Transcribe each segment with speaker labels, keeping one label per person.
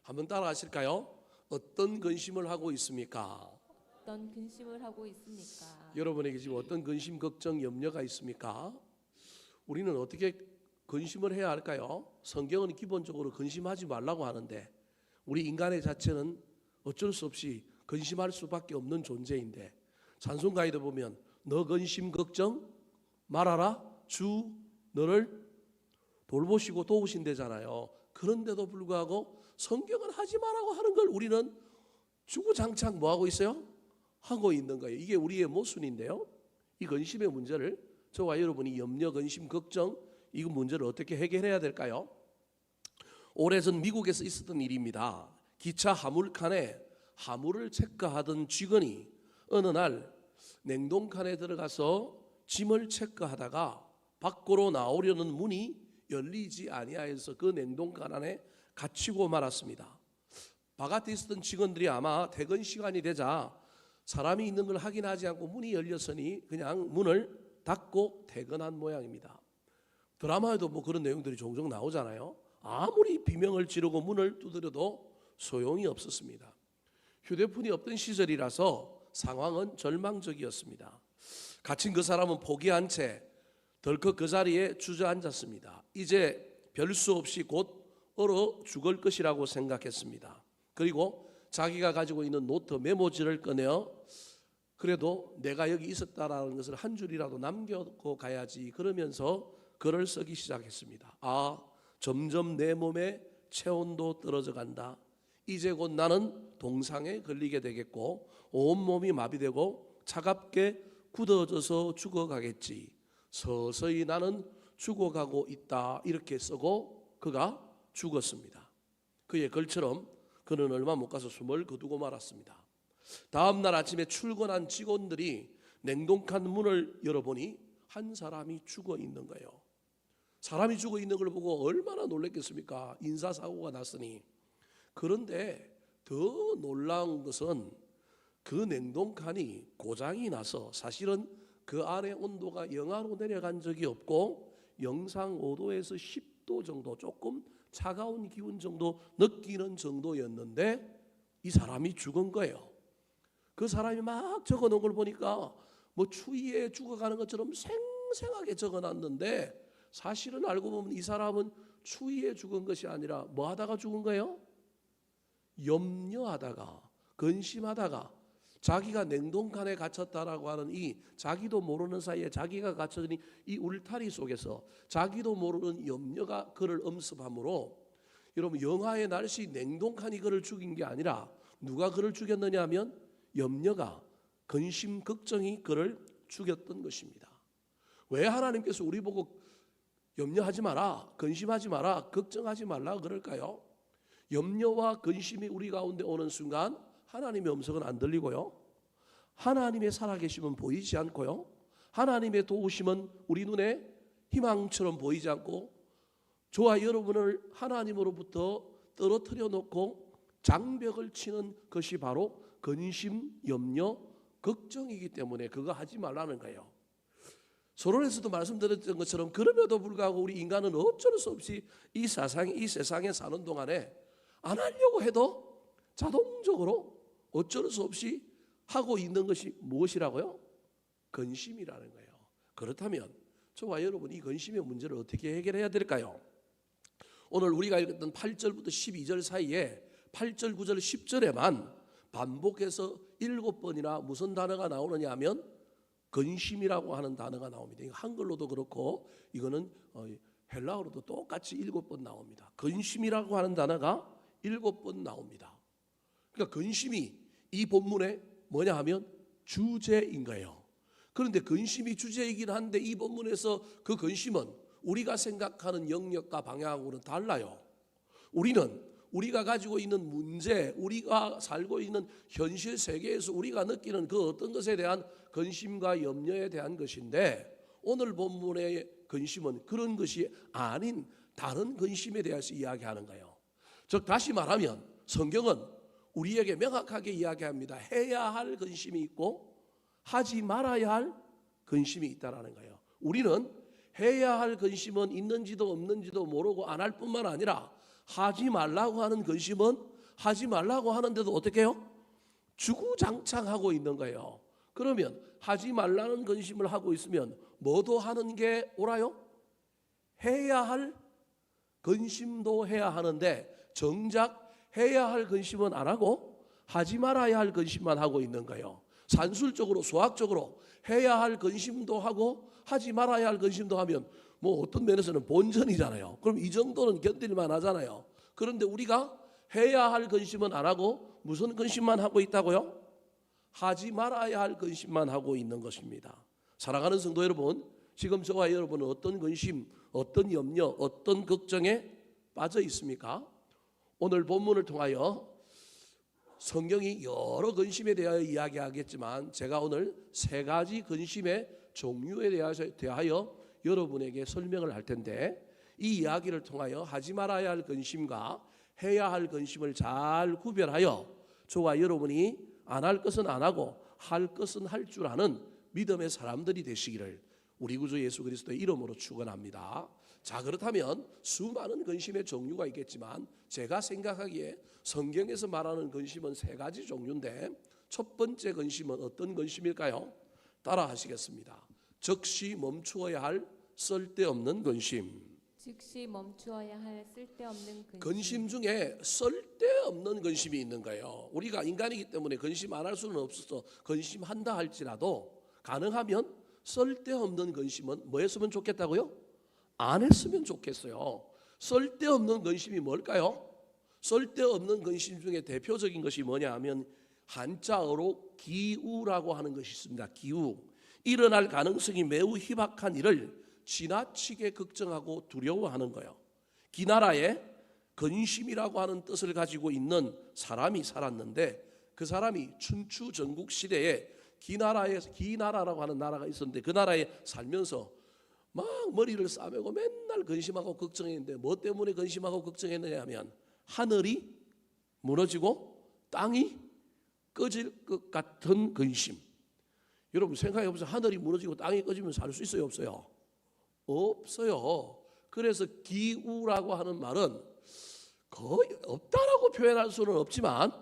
Speaker 1: 한번 따라 하실까요? 어떤 근심을 하고 있습니까?
Speaker 2: 어떤 근심을 하고 있습니까?
Speaker 1: 여러분에게 지금 어떤 근심, 걱정, 염려가 있습니까? 우리는 어떻게 근심을 해야 할까요? 성경은 기본적으로 근심하지 말라고 하는데 우리 인간의 자체는 어쩔 수 없이 근심할 수밖에 없는 존재인데, 찬송가에도 보면 너 근심 걱정 말아라 주 너를 돌보시고 도우신대잖아요. 그런데도 불구하고 성경은 하지 말라고 하는 걸 우리는 주구장창 뭐하고 있어요? 하고 있는 거예요. 이게 우리의 모순인데요. 이 근심의 문제를 저와 여러분이 염려, 근심, 걱정 이 문제를 어떻게 해결해야 될까요? 오래전 미국에서 있었던 일입니다. 기차 화물칸에 화물을 체크하던 직원이 어느 날 냉동칸에 들어가서 짐을 체크하다가 밖으로 나오려는 문이 열리지 아니하여서 그 냉동칸 안에 갇히고 말았습니다. 바깥에 있었던 직원들이 아마 퇴근 시간이 되자 사람이 있는 걸 확인하지 않고 문이 열렸으니 그냥 문을 닫고 퇴근한 모양입니다. 드라마에도 뭐 그런 내용들이 종종 나오잖아요. 아무리 비명을 지르고 문을 두드려도 소용이 없었습니다. 휴대폰이 없던 시절이라서 상황은 절망적이었습니다. 갇힌 그 사람은 포기한 채 덜컥 그 자리에 주저앉았습니다. 이제 별 수 없이 곧 얼어 죽을 것이라고 생각했습니다. 그리고 자기가 가지고 있는 노트 메모지를 꺼내어 그래도 내가 여기 있었다라는 것을 한 줄이라도 남겨고 가야지 그러면서 글을 쓰기 시작했습니다. 점점 내 몸의 체온도 떨어져 간다. 이제 곧 나는 동상에 걸리게 되겠고 온몸이 마비되고 차갑게 굳어져서 죽어가겠지. 서서히 나는 죽어가고 있다. 이렇게 쓰고 그가 죽었습니다. 그의 글처럼 그는 얼마 못 가서 숨을 거두고 말았습니다. 다음 날 아침에 출근한 직원들이 냉동칸 문을 열어보니 한 사람이 죽어 있는 거예요. 사람이 죽어 있는 걸 보고 얼마나 놀랐겠습니까? 인사사고가 났으니. 그런데 더 놀라운 것은 그 냉동칸이 고장이 나서 사실은 그 안에 온도가 영하로 내려간 적이 없고 영상 5도에서 10도 정도 조금 차가운 기운 정도 느끼는 정도였는데 이 사람이 죽은 거예요. 그 사람이 막 적어놓은 걸 보니까 뭐 추위에 죽어가는 것처럼 생생하게 적어놨는데 사실은 알고 보면 이 사람은 추위에 죽은 것이 아니라 뭐 하다가 죽은 거예요? 염려하다가 근심하다가 자기가 냉동칸에 갇혔다라고 하는 이 자기도 모르는 사이에 자기가 갇혀진 이 울타리 속에서 자기도 모르는 염려가 그를 엄습함으로, 여러분 영하의 날씨 냉동칸이 그를 죽인 게 아니라 누가 그를 죽였느냐 하면 염려가, 근심, 걱정이 그를 죽였던 것입니다. 왜 하나님께서 우리 보고 염려하지 마라, 근심하지 마라, 걱정하지 말라 그럴까요? 염려와 근심이 우리 가운데 오는 순간 하나님의 음성은 안 들리고요, 하나님의 살아계심은 보이지 않고요, 하나님의 도우심은 우리 눈에 희망처럼 보이지 않고 저와 여러분을 하나님으로부터 떨어뜨려 놓고 장벽을 치는 것이 바로 근심, 염려, 걱정이기 때문에 그거 하지 말라는 거예요. 서론에서도 말씀드렸던 것처럼 그럼에도 불구하고 우리 인간은 어쩔 수 없이 이 세상에 사는 동안에 안 하려고 해도 자동적으로 어쩔 수 없이 하고 있는 것이 무엇이라고요? 근심이라는 거예요. 그렇다면 저와 여러분 이 근심의 문제를 어떻게 해결해야 될까요? 오늘 우리가 읽었던 8절부터 12절 사이에 8절, 9절, 10절에만 반복해서 7번이나 무슨 단어가 나오느냐 하면 근심이라고 하는 단어가 나옵니다. 한글로도 그렇고 이거는 헬라어로도 똑같이 7번 나옵니다. 근심이라고 하는 단어가 7번 나옵니다. 그러니까 근심이 이 본문에 뭐냐 하면 주제인 거예요. 그런데 근심이 주제이긴 한데 이 본문에서 그 근심은 우리가 생각하는 영역과 방향하고는 달라요. 우리가 가지고 있는 문제, 우리가 살고 있는 현실 세계에서 우리가 느끼는 그 어떤 것에 대한 근심과 염려에 대한 것인데, 오늘 본문의 근심은 그런 것이 아닌 다른 근심에 대해서 이야기하는 거예요. 즉 다시 말하면 성경은 우리에게 명확하게 이야기합니다. 해야 할 근심이 있고 하지 말아야 할 근심이 있다는 거예요. 우리는 해야 할 근심은 있는지도 없는지도 모르고 안 할 뿐만 아니라 하지 말라고 하는 근심은 하지 말라고 하는데도 어떻게 해요? 주구장창하고 있는 거예요. 그러면 하지 말라는 근심을 하고 있으면 뭐도 하는 게 옳아요? 해야 할 근심도 해야 하는데 정작 해야 할 근심은 안 하고 하지 말아야 할 근심만 하고 있는 거예요. 산술적으로 수학적으로 해야 할 근심도 하고 하지 말아야 할 근심도 하면 뭐 어떤 면에서는 본전이잖아요. 그럼 이 정도는 견딜만 하잖아요. 그런데 우리가 해야 할 근심은 안 하고 무슨 근심만 하고 있다고요? 하지 말아야 할 근심만 하고 있는 것입니다. 사랑하는 성도 여러분, 지금 저와 여러분은 어떤 근심, 어떤 염려, 어떤 걱정에 빠져 있습니까? 오늘 본문을 통하여 성경이 여러 근심에 대하여 이야기하겠지만 제가 오늘 세 가지 근심의 종류에 대하여 여러분에게 설명을 할 텐데, 이 이야기를 통하여 하지 말아야 할 근심과 해야 할 근심을 잘 구별하여 저와 여러분이 안 할 것은 안 하고 할 것은 할 줄 아는 믿음의 사람들이 되시기를 우리 구주 예수 그리스도의 이름으로 축원합니다. 자, 그렇다면 수많은 근심의 종류가 있겠지만 제가 생각하기에 성경에서 말하는 근심은 세 가지 종류인데, 첫 번째 근심은 어떤 근심일까요? 따라 하시겠습니다. 즉시 멈추어야 할 쓸데없는 근심.
Speaker 2: 즉시 멈추어야 할 쓸데없는
Speaker 1: 근심 중에 쓸데없는 근심이 있는 거예요. 우리가 인간이기 때문에 근심 안 할 수는 없어서 근심한다 할지라도 가능하면 쓸데없는 근심은 뭐 했으면 좋겠다고요? 안 했으면 좋겠어요. 쓸데없는 근심이 뭘까요? 쓸데없는 근심 중에 대표적인 것이 뭐냐 하면 한자어로 기우라고 하는 것이 있습니다. 기우. 일어날 가능성이 매우 희박한 일을 지나치게 걱정하고 두려워하는 거예요. 기나라에 근심이라고 하는 뜻을 가지고 있는 사람이 살았는데, 그 사람이 춘추 전국 시대에 기나라라고 하는 나라가 있었는데 그 나라에 살면서 막 머리를 싸매고 맨날 근심하고 걱정했는데 뭐 때문에 근심하고 걱정했느냐 하면 하늘이 무너지고 땅이 꺼질 것 같은 근심. 여러분 생각해 보세요. 하늘이 무너지고 땅이 꺼지면 살 수 있어요, 없어요? 없어요. 그래서 기우라고 하는 말은 거의 없다라고 표현할 수는 없지만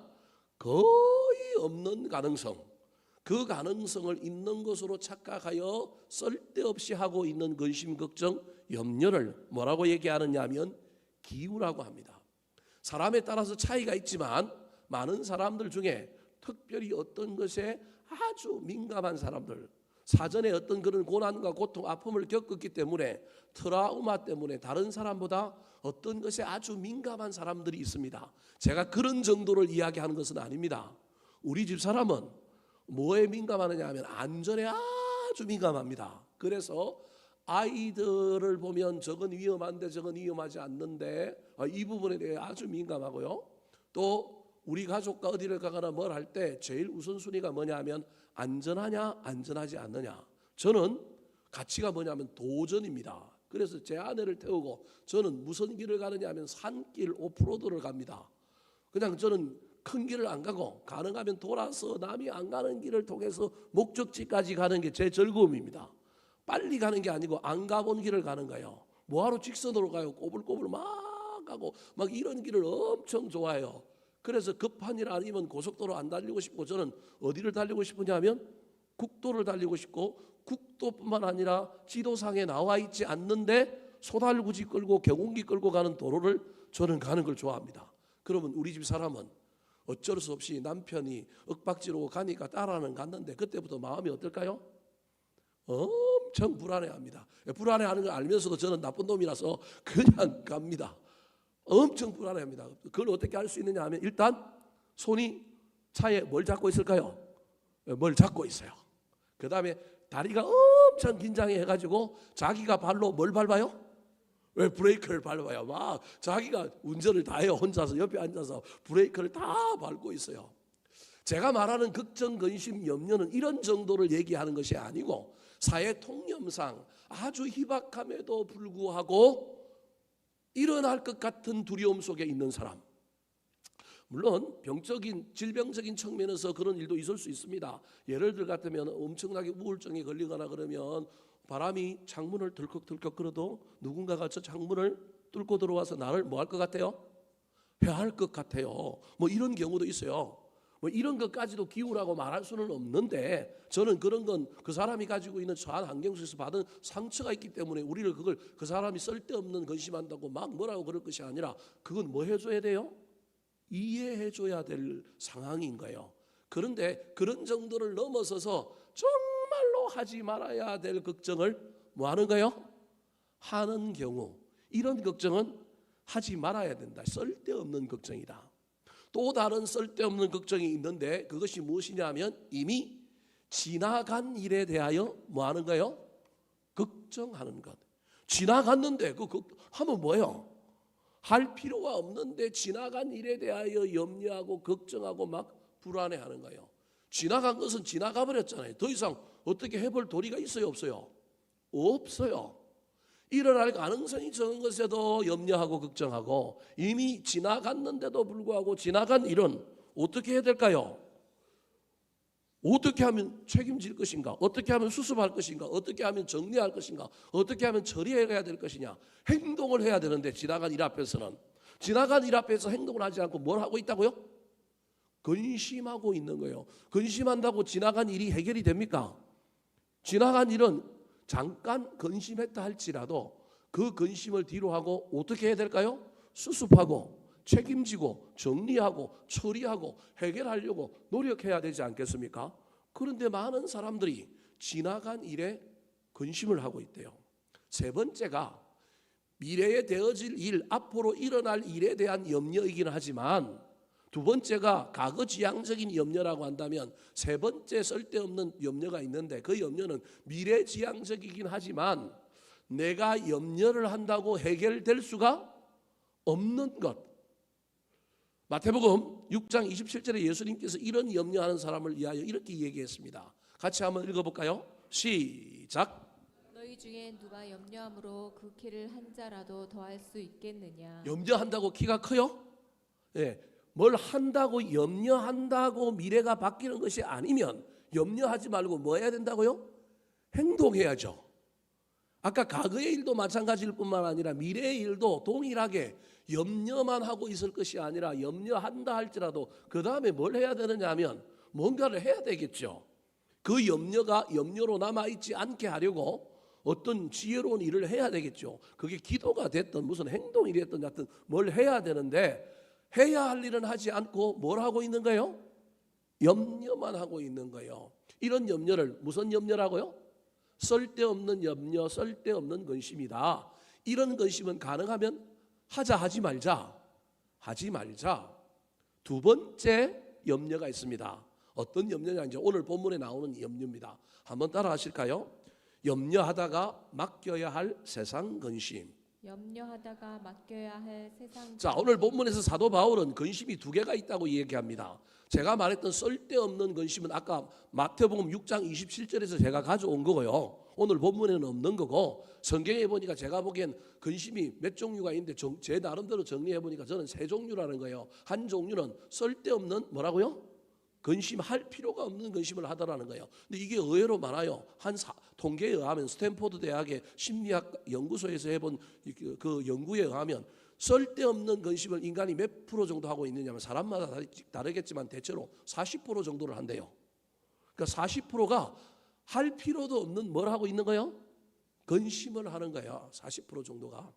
Speaker 1: 거의 없는 가능성, 그 가능성을 있는 것으로 착각하여 쓸데없이 하고 있는 근심, 걱정, 염려를 뭐라고 얘기하느냐 하면 기우라고 합니다. 사람에 따라서 차이가 있지만 많은 사람들 중에 특별히 어떤 것에 아주 민감한 사람들, 사전에 어떤 그런 고난과 고통, 아픔을 겪었기 때문에 트라우마 때문에 다른 사람보다 어떤 것에 아주 민감한 사람들이 있습니다. 제가 그런 정도를 이야기하는 것은 아닙니다. 우리 집 사람은 뭐에 민감하느냐 하면 안전에 아주 민감합니다. 그래서 아이들을 보면 저건 위험한데 저건 위험하지 않는데 이 부분에 대해 아주 민감하고요. 또 우리 가족과 어디를 가거나 뭘 할 때 제일 우선순위가 뭐냐 하면 안전하냐 안전하지 않느냐. 저는 가치가 뭐냐면 도전입니다. 그래서 제 아내를 태우고 저는 무슨 길을 가느냐 하면 산길 오프로드를 갑니다. 그냥 저는 큰 길을 안 가고 가능하면 돌아서 남이 안 가는 길을 통해서 목적지까지 가는 게 제 즐거움입니다. 빨리 가는 게 아니고 안 가본 길을 가는 거예요. 뭐하러 직선으로 가요? 꼬불꼬불 막 가고 막 이런 길을 엄청 좋아해요. 그래서 급한 일 아니면 고속도로 안 달리고 싶고 저는 어디를 달리고 싶으냐 하면 국도를 달리고 싶고, 국도뿐만 아니라 지도상에 나와 있지 않는데 소달구지 끌고 경운기 끌고 가는 도로를 저는 가는 걸 좋아합니다. 그러면 우리 집 사람은 어쩔 수 없이 남편이 윽박지르고 가니까 따라는 갔는데 그때부터 마음이 어떨까요? 엄청 불안해합니다. 불안해하는 걸 알면서도 저는 나쁜 놈이라서 그냥 갑니다. 엄청 불안해합니다. 그걸 어떻게 할 수 있느냐 하면 일단 손이 차에 뭘 잡고 있을까요? 뭘 잡고 있어요. 그 다음에 다리가 엄청 긴장해가지고 자기가 발로 뭘 밟아요? 왜 브레이크를 밟아요? 막 자기가 운전을 다 해요. 혼자서 옆에 앉아서 브레이크를 다 밟고 있어요. 제가 말하는 걱정, 근심, 염려는 이런 정도를 얘기하는 것이 아니고 사회 통념상 아주 희박함에도 불구하고 일어날 것 같은 두려움 속에 있는 사람. 물론 병적인 질병적인 측면에서 그런 일도 있을 수 있습니다. 예를 들 같으면 엄청나게 우울증에 걸리거나 그러면 바람이 창문을 덜컥덜컥 끌어도 누군가가 저 창문을 뚫고 들어와서 나를 뭐 할 것 같아요? 해할 것 같아요. 뭐 이런 경우도 있어요. 뭐 이런 것까지도 기우라고 말할 수는 없는데, 저는 그런 건 그 사람이 가지고 있는 처한 환경 속에서 받은 상처가 있기 때문에 우리를 그걸 그 사람이 쓸데없는 근심한다고 막 뭐라고 그럴 것이 아니라, 그건 뭐 해줘야 돼요? 이해해줘야 될 상황인 거예요. 그런데 그런 정도를 넘어서서 정말로 하지 말아야 될 걱정을 뭐 하는 거예요? 하는 경우, 이런 걱정은 하지 말아야 된다. 쓸데없는 걱정이다. 또 다른 쓸데없는 걱정이 있는데, 그것이 무엇이냐면 이미 지나간 일에 대하여 뭐 하는 거예요? 걱정하는 것. 지나갔는데 하면 뭐예요? 할 필요가 없는데 지나간 일에 대하여 염려하고 걱정하고 막 불안해하는 거예요. 지나간 것은 지나가 버렸잖아요. 더 이상 어떻게 해볼 도리가 있어요, 없어요? 없어요. 일어날 가능성이 적은 것에도 염려하고 걱정하고, 이미 지나갔는데도 불구하고 지나간 일은 어떻게 해야 될까요? 어떻게 하면 책임질 것인가? 어떻게 하면 수습할 것인가? 어떻게 하면 정리할 것인가? 어떻게 하면 처리해야 될 것이냐? 행동을 해야 되는데, 지나간 일 앞에서는, 지나간 일 앞에서 행동을 하지 않고 뭘 하고 있다고요? 근심하고 있는 거예요. 근심한다고 지나간 일이 해결이 됩니까? 지나간 일은 잠깐 근심했다 할지라도 그 근심을 뒤로 하고 어떻게 해야 될까요? 수습하고 책임지고 정리하고 처리하고 해결하려고 노력해야 되지 않겠습니까? 그런데 많은 사람들이 지나간 일에 근심을 하고 있대요. 세 번째가 미래에 되어질 일, 앞으로 일어날 일에 대한 염려이긴 하지만, 두 번째가 과거지향적인 염려라고 한다면, 세 번째 쓸데없는 염려가 있는데, 그 염려는 미래지향적이긴 하지만 내가 염려를 한다고 해결될 수가 없는 것. 마태복음 6장 27절에 예수님께서 이런 염려하는 사람을 위하여 이렇게 얘기했습니다. 같이 한번 읽어볼까요? 시작.
Speaker 2: 너희 중에 누가 염려함으로 그 키를 한 자라도 더할 수 있겠느냐?
Speaker 1: 염려한다고 키가 커요? 예. 뭘 한다고 염려한다고 미래가 바뀌는 것이 아니면 염려하지 말고 뭐 해야 된다고요? 행동해야죠. 아까 과거의 일도 마찬가지일 뿐만 아니라 미래의 일도 동일하게 염려만 하고 있을 것이 아니라, 염려한다 할지라도 그 다음에 뭘 해야 되느냐 하면 뭔가를 해야 되겠죠. 그 염려가 염려로 남아있지 않게 하려고 어떤 지혜로운 일을 해야 되겠죠. 그게 기도가 됐든 무슨 행동이 됐든 하여튼 뭘 해야 되는데, 해야 할 일은 하지 않고 뭘 하고 있는 거예요? 염려만 하고 있는 거예요. 이런 염려를 무슨 염려라고요? 쓸데없는 염려, 쓸데없는 근심이다. 이런 근심은 가능하면 하지 말자. 하지 말자. 두 번째 염려가 있습니다. 어떤 염려냐, 이제 오늘 본문에 나오는 염려입니다. 한번 따라 하실까요? 염려하다가 맡겨야 할 세상 근심.
Speaker 2: 염려하다가 맡겨야 할 세상.
Speaker 1: 자, 오늘 본문에서 사도 바울은 근심이 두 개가 있다고 얘기합니다. 제가 말했던 쓸데없는 근심은 아까 마태복음 6장 27절에서 제가 가져온 거고요. 오늘 본문에는 없는 거고, 성경에 보니까 제가 보기엔 근심이 몇 종류가 있는데 제 나름대로 정리해 보니까 저는 세 종류라는 거예요. 한 종류는 쓸데없는 뭐라고요? 근심할 필요가 없는 근심을 하더라는 거예요. 근데 이게 의외로 많아요. 통계에 의하면 스탠포드 대학의 심리학 연구소에서 해본 그 연구에 의하면 쓸데없는 근심을 인간이 몇 프로 정도 하고 있느냐면, 사람마다 다르겠지만 대체로 40% 정도를 한대요. 그러니까 40%가 할 필요도 없는 뭘 하고 있는 거예요? 근심을 하는 거예요. 40% 정도가.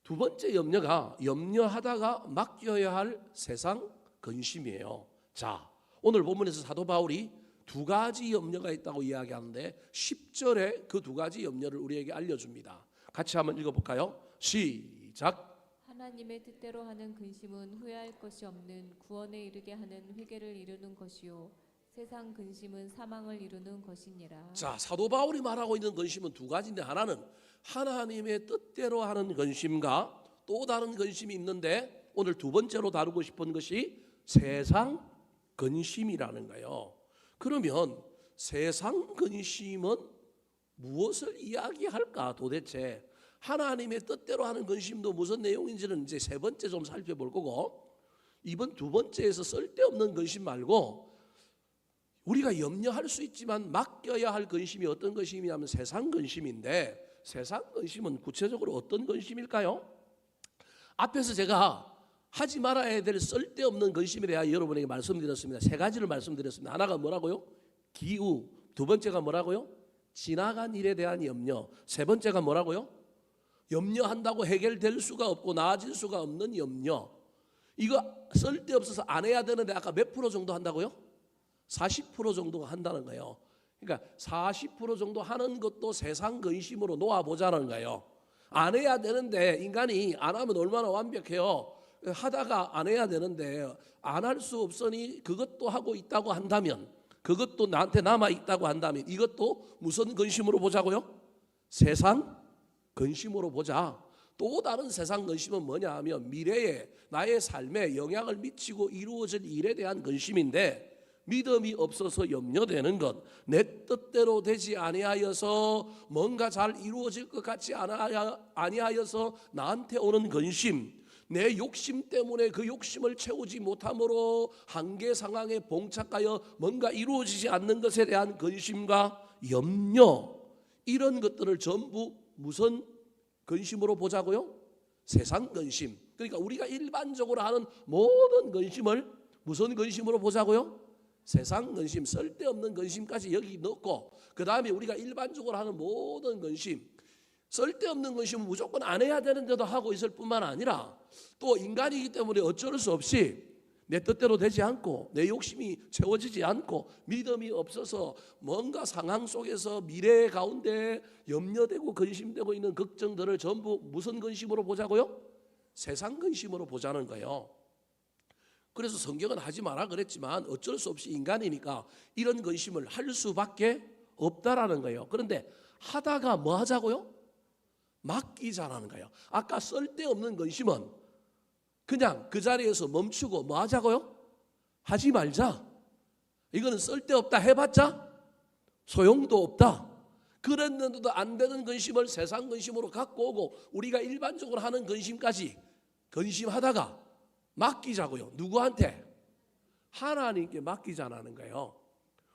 Speaker 1: 두 번째 염려가 염려하다가 맡겨야 할 세상 근심이에요. 자, 오늘 본문에서 사도 바울이 두 가지 염려가 있다고 이야기하는데 10절에 그 두 가지 염려를 우리에게 알려줍니다. 같이 한번 읽어볼까요? 시작.
Speaker 2: 하나님의 뜻대로 하는 근심은 후회할 것이 없는 구원에 이르게 하는 회개를 이루는 것이요 세상 근심은 사망을 이루는 것이니라.
Speaker 1: 자, 사도 바울이 말하고 있는 근심은 두 가지인데, 하나는 하나님의 뜻대로 하는 근심과 또 다른 근심이 있는데, 오늘 두 번째로 다루고 싶은 것이 세상 근심이라는 거예요. 그러면 세상 근심은 무엇을 이야기할까? 도대체 하나님의 뜻대로 하는 근심도 무슨 내용인지는 이제 세 번째 좀 살펴볼 거고, 이번 두 번째에서 쓸데없는 근심 말고 우리가 염려할 수 있지만 맡겨야 할 근심이 어떤 근심이냐면 세상 근심인데, 세상 근심은 구체적으로 어떤 근심일까요? 앞에서 제가 하지 말아야 될 쓸데없는 근심에 대하여 여러분에게 말씀드렸습니다. 세 가지를 말씀드렸습니다. 하나가 뭐라고요? 기우. 두 번째가 뭐라고요? 지나간 일에 대한 염려. 세 번째가 뭐라고요? 염려한다고 해결될 수가 없고 나아질 수가 없는 염려. 이거 쓸데없어서 안 해야 되는데 아까 몇 프로 정도 한다고요? 40% 정도 한다는 거예요. 그러니까 40% 정도 하는 것도 세상 근심으로 놓아보자는 거예요. 안 해야 되는데 인간이 안 하면 얼마나 완벽해요. 하다가 안 해야 되는데 안 할 수 없으니 그것도 하고 있다고 한다면, 그것도 나한테 남아있다고 한다면 이것도 무슨 근심으로 보자고요? 세상 근심으로 보자. 또 다른 세상 근심은 뭐냐 하면 미래에 나의 삶에 영향을 미치고 이루어질 일에 대한 근심인데, 믿음이 없어서 염려되는 것, 내 뜻대로 되지 아니하여서 뭔가 잘 이루어질 것 같지 아니하여서 나한테 오는 근심, 내 욕심 때문에 그 욕심을 채우지 못함으로 한계 상황에 봉착하여 뭔가 이루어지지 않는 것에 대한 근심과 염려, 이런 것들을 전부 무슨 근심으로 보자고요? 세상 근심. 그러니까 우리가 일반적으로 하는 모든 근심을 무슨 근심으로 보자고요? 세상 근심, 쓸데없는 근심까지 여기 넣고, 그 다음에 우리가 일반적으로 하는 모든 근심, 쓸데없는 근심은 무조건 안 해야 되는데도 하고 있을 뿐만 아니라 또 인간이기 때문에 어쩔 수 없이 내 뜻대로 되지 않고 내 욕심이 채워지지 않고 믿음이 없어서 뭔가 상황 속에서 미래 가운데 염려되고 근심되고 있는 걱정들을 전부 무슨 근심으로 보자고요? 세상 근심으로 보자는 거예요. 그래서 성경은 하지 마라 그랬지만 어쩔 수 없이 인간이니까 이런 근심을 할 수밖에 없다라는 거예요. 그런데 하다가 뭐 하자고요? 맡기자라는 거예요. 아까 쓸데없는 근심은 그냥 그 자리에서 멈추고 뭐 하자고요? 하지 말자. 이거는 쓸데없다 해봤자 소용도 없다. 그랬는데도 안 되는 근심을 세상 근심으로 갖고 오고 우리가 일반적으로 하는 근심까지 근심하다가 맡기자고요. 누구한테? 하나님께 맡기자라는 거예요.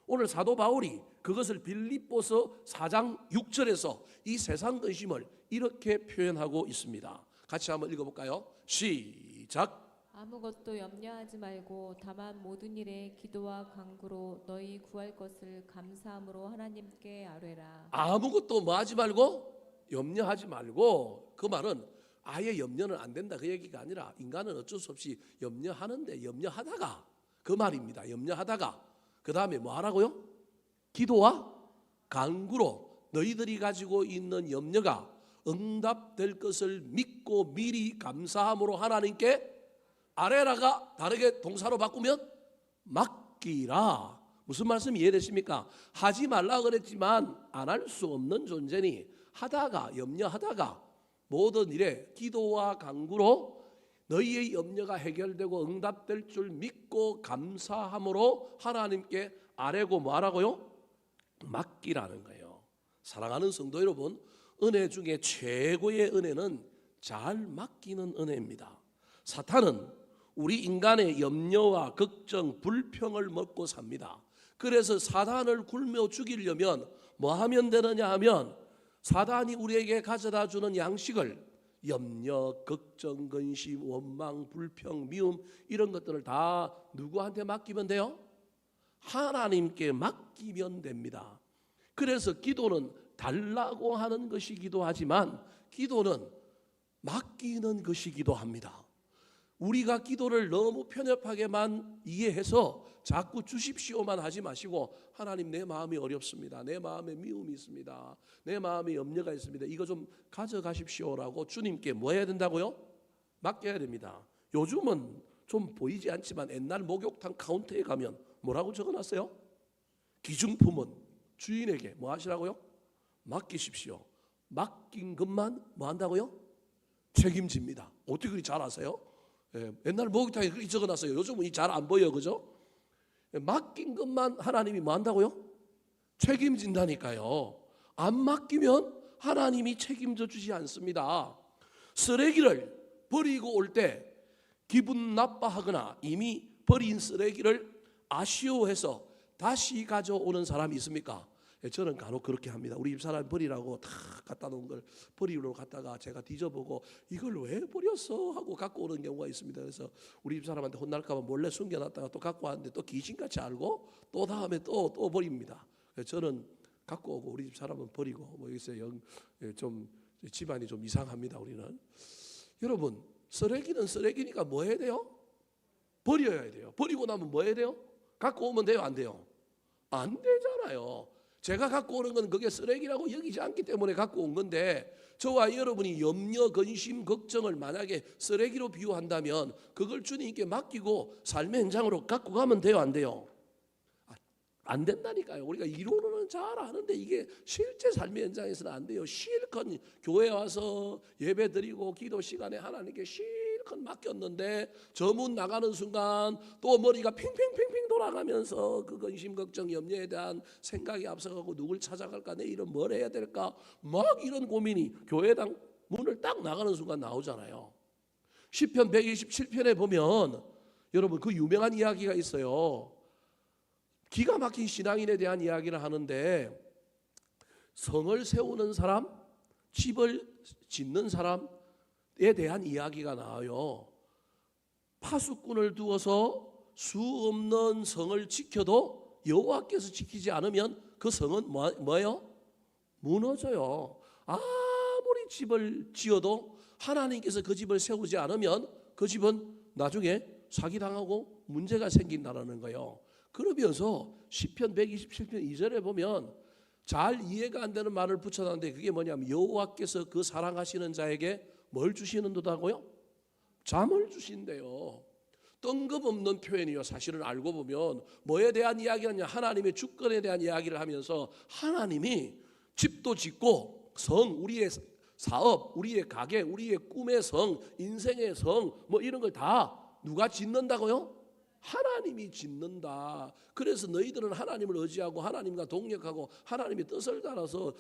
Speaker 1: 오늘 사도 바울이 그것을 빌립보서 4장 6절에서 이 세상 근심을 이렇게 표현하고 있습니다. 같이 한번 읽어볼까요? 시작.
Speaker 2: 아무것도 염려하지 말고 다만 모든 일에 기도와 간구로 너희 구할 것을 감사함으로 하나님께 아뢰라.
Speaker 1: 아무것도 뭐 하지 말고? 염려하지 말고. 그 말은 아예 염려는 안 된다 그 얘기가 아니라 인간은 어쩔 수 없이 염려하는데 염려하다가, 그 말입니다. 염려하다가 그 다음에 뭐 하라고요? 기도와 간구로 너희들이 가지고 있는 염려가 응답될 것을 믿고 미리 감사함으로 하나님께 아뢰라가 다르게 동사로 바꾸면 맡기라. 무슨 말씀 이해되십니까? 하지 말라 그랬지만 안 할 수 없는 존재니 하다가, 염려하다가 모든 일에 기도와 간구로 너희의 염려가 해결되고 응답될 줄 믿고 감사함으로 하나님께 아뢰고 뭐 하라고요? 맡기라는 거예요. 사랑하는 성도 여러분, 은혜 중에 최고의 은혜는 잘 맡기는 은혜입니다. 사탄은 우리 인간의 염려와 걱정, 불평을 먹고 삽니다. 그래서 사탄을 굶어 죽이려면 뭐 하면 되느냐 하면 사탄이 우리에게 가져다 주는 양식을 염려, 걱정, 근심, 원망, 불평, 미움 이런 것들을 다 누구한테 맡기면 돼요? 하나님께 맡기면 됩니다. 그래서 기도는 달라고 하는 것이기도 하지만 기도는 맡기는 것이기도 합니다. 우리가 기도를 너무 편협하게만 이해해서 자꾸 주십시오만 하지 마시고 하나님 내 마음이 어렵습니다. 내 마음에 미움이 있습니다. 내 마음에 염려가 있습니다. 이거 좀 가져가십시오라고 주님께 뭐 해야 된다고요? 맡겨야 됩니다. 요즘은 좀 보이지 않지만 옛날 목욕탕 카운터에 가면 뭐라고 적어놨어요? 기중품은 주인에게 뭐 하시라고요? 맡기십시오. 맡긴 것만 뭐 한다고요? 책임집니다. 어떻게 그리 잘 아세요? 옛날 목욕탕에 그렇게 적어놨어요. 요즘은 잘 안 보여, 그죠? 맡긴 것만 하나님이 뭐 한다고요? 책임진다니까요. 안 맡기면 하나님이 책임져 주지 않습니다. 쓰레기를 버리고 올 때 기분 나빠하거나 이미 버린 쓰레기를 아쉬워해서 다시 가져오는 사람이 있습니까? 예, 저는 간혹 그렇게 합니다. 우리 집사람이 버리라고 다 갖다 놓은 걸 버리러 갔다가 제가 뒤져보고 이걸 왜 버렸어 하고 갖고 오는 경우가 있습니다. 그래서 우리 집사람한테 혼날까 봐 몰래 숨겨놨다가 또 갖고 왔는데 또 귀신같이 알고 또 다음에 또 버립니다. 그래서 저는 갖고 오고 우리 집사람은 버리고 뭐 여기서 좀 집안이 좀 이상합니다. 우리는. 여러분, 쓰레기는 쓰레기니까 뭐 해야 돼요? 버려야 돼요. 버리고 나면 뭐 해야 돼요? 갖고 오면 돼요? 안 돼요? 안 되잖아요. 제가 갖고 오는 건 그게 쓰레기라고 여기지 않기 때문에 갖고 온 건데, 저와 여러분이 염려, 근심, 걱정을 만약에 쓰레기로 비유한다면 그걸 주님께 맡기고 삶의 현장으로 갖고 가면 돼요? 안 돼요? 안 된다니까요. 우리가 이론은 잘 아는데 이게 실제 삶의 현장에서는 안 돼요. 실컷 교회 와서 예배 드리고 기도 시간에 하나님께 실컷 맡겼는데 저 문 나가는 순간 또 머리가 핑핑핑핑 돌아가면서 그 근심 걱정 염려에 대한 생각이 앞서가고 누굴 찾아갈까, 내일은 뭘 해야 될까, 막 이런 고민이 교회당 문을 딱 나가는 순간 나오잖아요. 시편 127편에 보면 여러분 그 유명한 이야기가 있어요. 기가 막힌 신앙인에 대한 이야기를 하는데, 성을 세우는 사람, 집을 짓는 사람에 대한 이야기가 나와요. 파수꾼을 두어서 수 없는 성을 지켜도 여호와께서 지키지 않으면 그 성은 뭐예요? 무너져요. 아무리 집을 지어도 하나님께서 그 집을 세우지 않으면 그 집은 나중에 사기당하고 문제가 생긴다는 거예요. 그러면서 시편 127편 2절에 보면 잘 이해가 안 되는 말을 붙여놨는데 그게 뭐냐면 여호와께서 그 사랑하시는 자에게 뭘 주시는도다고요? 잠을 주신대요. 뜬금없는 표현이요. 사실은 알고 보면 뭐에 대한 이야기냐, 하나님의 주권에 대한 이야기를 하면서 하나님이 집도 짓고 성, 우리의 사업, 우리의 가게, 우리의 꿈의 성, 인생의 성, 뭐 이런 걸 다 누가 짓는다고요? 하나님이 짓는다. 그래서 너희들은 하나님을 의지하고 하나님과 동력하고 하나님의 뜻을 따라서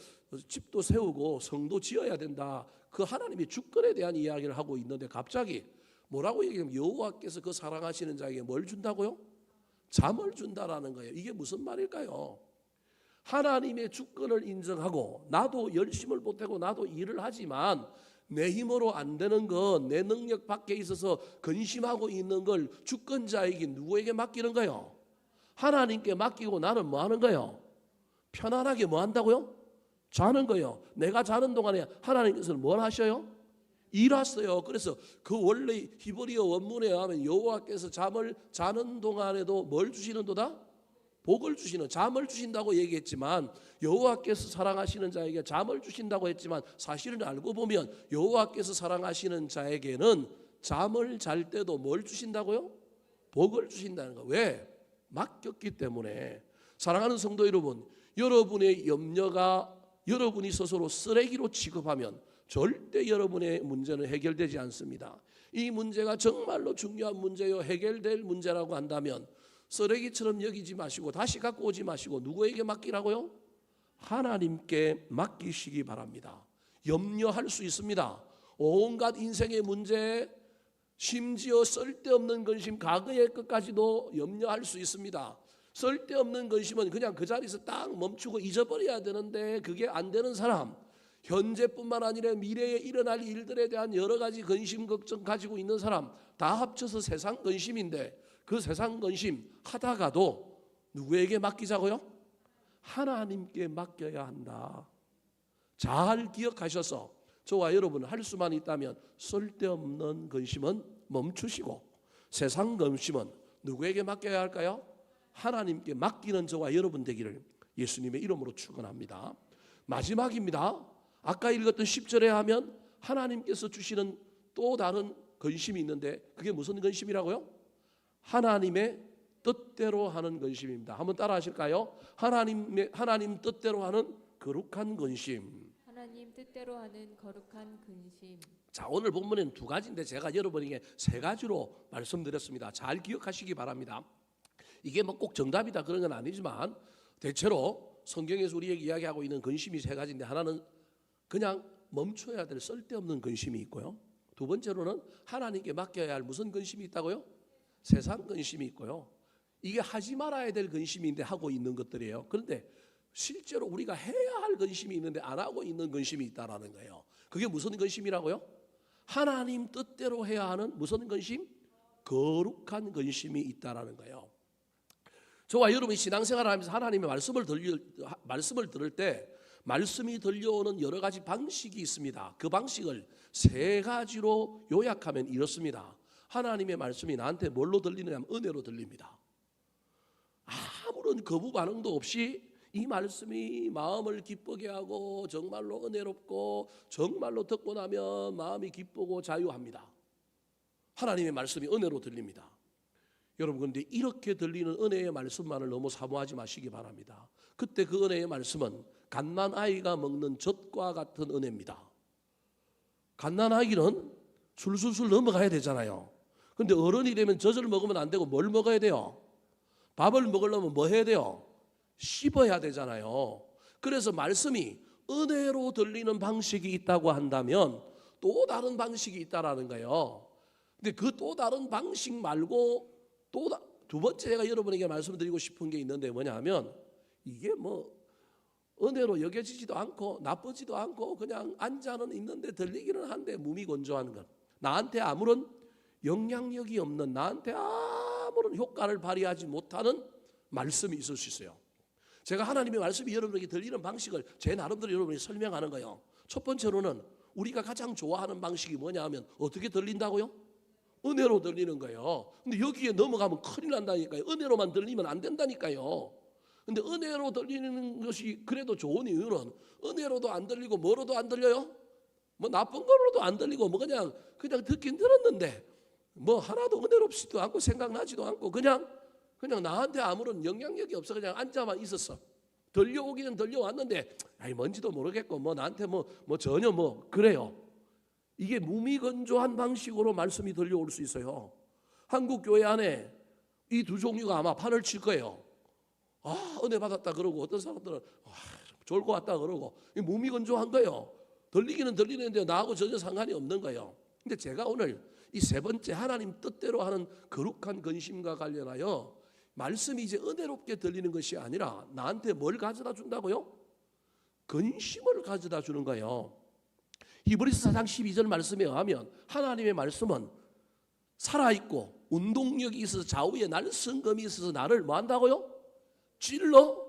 Speaker 1: 집도 세우고 성도 지어야 된다. 그 하나님의 주권에 대한 이야기를 하고 있는데 갑자기 뭐라고 얘기하면 여호와께서 그 사랑하시는 자에게 뭘 준다고요? 잠을 준다라는 거예요. 이게 무슨 말일까요? 하나님의 주권을 인정하고 나도 열심을 보태고 나도 일을 하지만 내 힘으로 안 되는 건 내 능력 밖에 있어서 근심하고 있는 걸 주권자에게 누구에게 맡기는 거예요? 하나님께 맡기고 나는 뭐 하는 거예요? 편안하게 뭐 한다고요? 자는 거예요. 내가 자는 동안에 하나님께서는 뭘 하셔요? 일하세요. 그래서 그 원래 히브리어 원문에 하면 여호와께서 잠을 자는 동안에도 뭘 주시는도다? 복을 주시는, 잠을 주신다고 얘기했지만 여호와께서 사랑하시는 자에게 잠을 주신다고 했지만 사실은 알고 보면 여호와께서 사랑하시는 자에게는 잠을 잘 때도 뭘 주신다고요? 복을 주신다는 거. 왜? 맡겼기 때문에. 사랑하는 성도 여러분, 여러분의 염려가 여러분이 스스로 쓰레기로 취급하면 절대 여러분의 문제는 해결되지 않습니다. 이 문제가 정말로 중요한 문제요, 해결될 문제라고 한다면 쓰레기처럼 여기지 마시고 다시 갖고 오지 마시고 누구에게 맡기라고요? 하나님께 맡기시기 바랍니다. 염려할 수 있습니다. 온갖 인생의 문제, 심지어 쓸데없는 근심, 과거의 것까지도 염려할 수 있습니다. 쓸데없는 근심은 그냥 그 자리에서 딱 멈추고 잊어버려야 되는데 그게 안 되는 사람, 현재뿐만 아니라 미래에 일어날 일들에 대한 여러 가지 근심, 걱정 가지고 있는 사람 다 합쳐서 세상 근심인데 그 세상 근심 하다가도 누구에게 맡기자고요? 하나님께 맡겨야 한다. 잘 기억하셔서 저와 여러분은 할 수만 있다면 쓸데없는 근심은 멈추시고 세상 근심은 누구에게 맡겨야 할까요? 하나님께 맡기는 저와 여러분 되기를 예수님의 이름으로 축원합니다. 마지막입니다. 아까 읽었던 10절에 하면 하나님께서 주시는 또 다른 근심이 있는데 그게 무슨 근심이라고요? 하나님의 뜻대로 하는 근심입니다. 한번 따라 하실까요? 하나님 뜻대로 하는 거룩한 근심.
Speaker 2: 하나님 뜻대로 하는 거룩한 근심.
Speaker 1: 자, 오늘 본문에는 두 가지인데 제가 여러분에게 세 가지로 말씀드렸습니다. 잘 기억하시기 바랍니다. 이게 뭐 꼭 정답이다 그런 건 아니지만 대체로 성경에서 우리에게 이야기하고 있는 근심이 세 가지인데 하나는 그냥 멈춰야 될 쓸데없는 근심이 있고요. 두 번째로는 하나님께 맡겨야 할 무슨 근심이 있다고요? 세상 근심이 있고요. 이게 하지 말아야 될 근심인데 하고 있는 것들이에요. 그런데 실제로 우리가 해야 할 근심이 있는데 안 하고 있는 근심이 있다라는 거예요. 그게 무슨 근심이라고요? 하나님 뜻대로 해야 하는 무슨 근심? 거룩한 근심이 있다라는 거예요. 저와 여러분이 신앙생활을 하면서 하나님의 말씀을 들을 때 말씀이 들려오는 여러 가지 방식이 있습니다. 그 방식을 세 가지로 요약하면 이렇습니다. 하나님의 말씀이 나한테 뭘로 들리느냐면 은혜로 들립니다. 아무런 거부 반응도 없이 이 말씀이 마음을 기쁘게 하고 정말로 은혜롭고 정말로 듣고 나면 마음이 기쁘고 자유합니다. 하나님의 말씀이 은혜로 들립니다. 여러분, 그런데 이렇게 들리는 은혜의 말씀만을 너무 사모하지 마시기 바랍니다. 그때 그 은혜의 말씀은 갓난아이가 먹는 젖과 같은 은혜입니다. 갓난아이는 술술술 넘어가야 되잖아요. 그런데 어른이 되면 젖을 먹으면 안 되고 뭘 먹어야 돼요? 밥을 먹으려면 뭐 해야 돼요? 씹어야 되잖아요. 그래서 말씀이 은혜로 들리는 방식이 있다고 한다면 또 다른 방식이 있다라는 거예요. 근데 그 또 다른 방식 말고 또 두 번째 제가 여러분에게 말씀드리고 싶은 게 있는데 뭐냐면 이게 뭐 은혜로 여겨지지도 않고 나쁘지도 않고 그냥 앉아는 있는데 들리기는 한데 무미건조한 것, 나한테 아무런 영향력이 없는, 나한테 아무런 효과를 발휘하지 못하는 말씀이 있을 수 있어요. 제가 하나님의 말씀이 여러분에게 들리는 방식을 제 나름대로 여러분에게 설명하는 거예요. 첫 번째로는 우리가 가장 좋아하는 방식이 뭐냐 하면 어떻게 들린다고요? 은혜로 들리는 거예요. 근데 여기에 넘어가면 큰일 난다니까요. 은혜로만 들리면 안 된다니까요. 근데 은혜로 들리는 것이 그래도 좋은 이유는 은혜로도 안 들리고 뭐로도 안 들려요? 뭐 나쁜 걸로도 안 들리고 뭐 그냥 듣긴 들었는데 뭐 하나도 은혜롭지도 않고 생각나지도 않고 그냥 나한테 아무런 영향력이 없어. 그냥 앉아만 있었어. 들려오기는 들려왔는데 아이 뭔지도 모르겠고 뭐 나한테 뭐 전혀 뭐 그래요. 이게 무미건조한 방식으로 말씀이 들려올 수 있어요. 한국 교회 안에 이 두 종류가 아마 판을 칠 거예요. 은혜 받았다 그러고 어떤 사람들은 졸고 왔다 그러고 무미건조한 거예요. 들리기는 들리는데 나하고 전혀 상관이 없는 거예요. 근데 제가 오늘 이 세 번째 하나님 뜻대로 하는 거룩한 근심과 관련하여 말씀이 이제 은혜롭게 들리는 것이 아니라 나한테 뭘 가져다 준다고요? 근심을 가져다 주는 거예요. 히브리서 4장 12절 말씀에 의하면 하나님의 말씀은 살아있고 운동력이 있어서 좌우에 날성검이 있어서 나를 뭐 한다고요? 찔러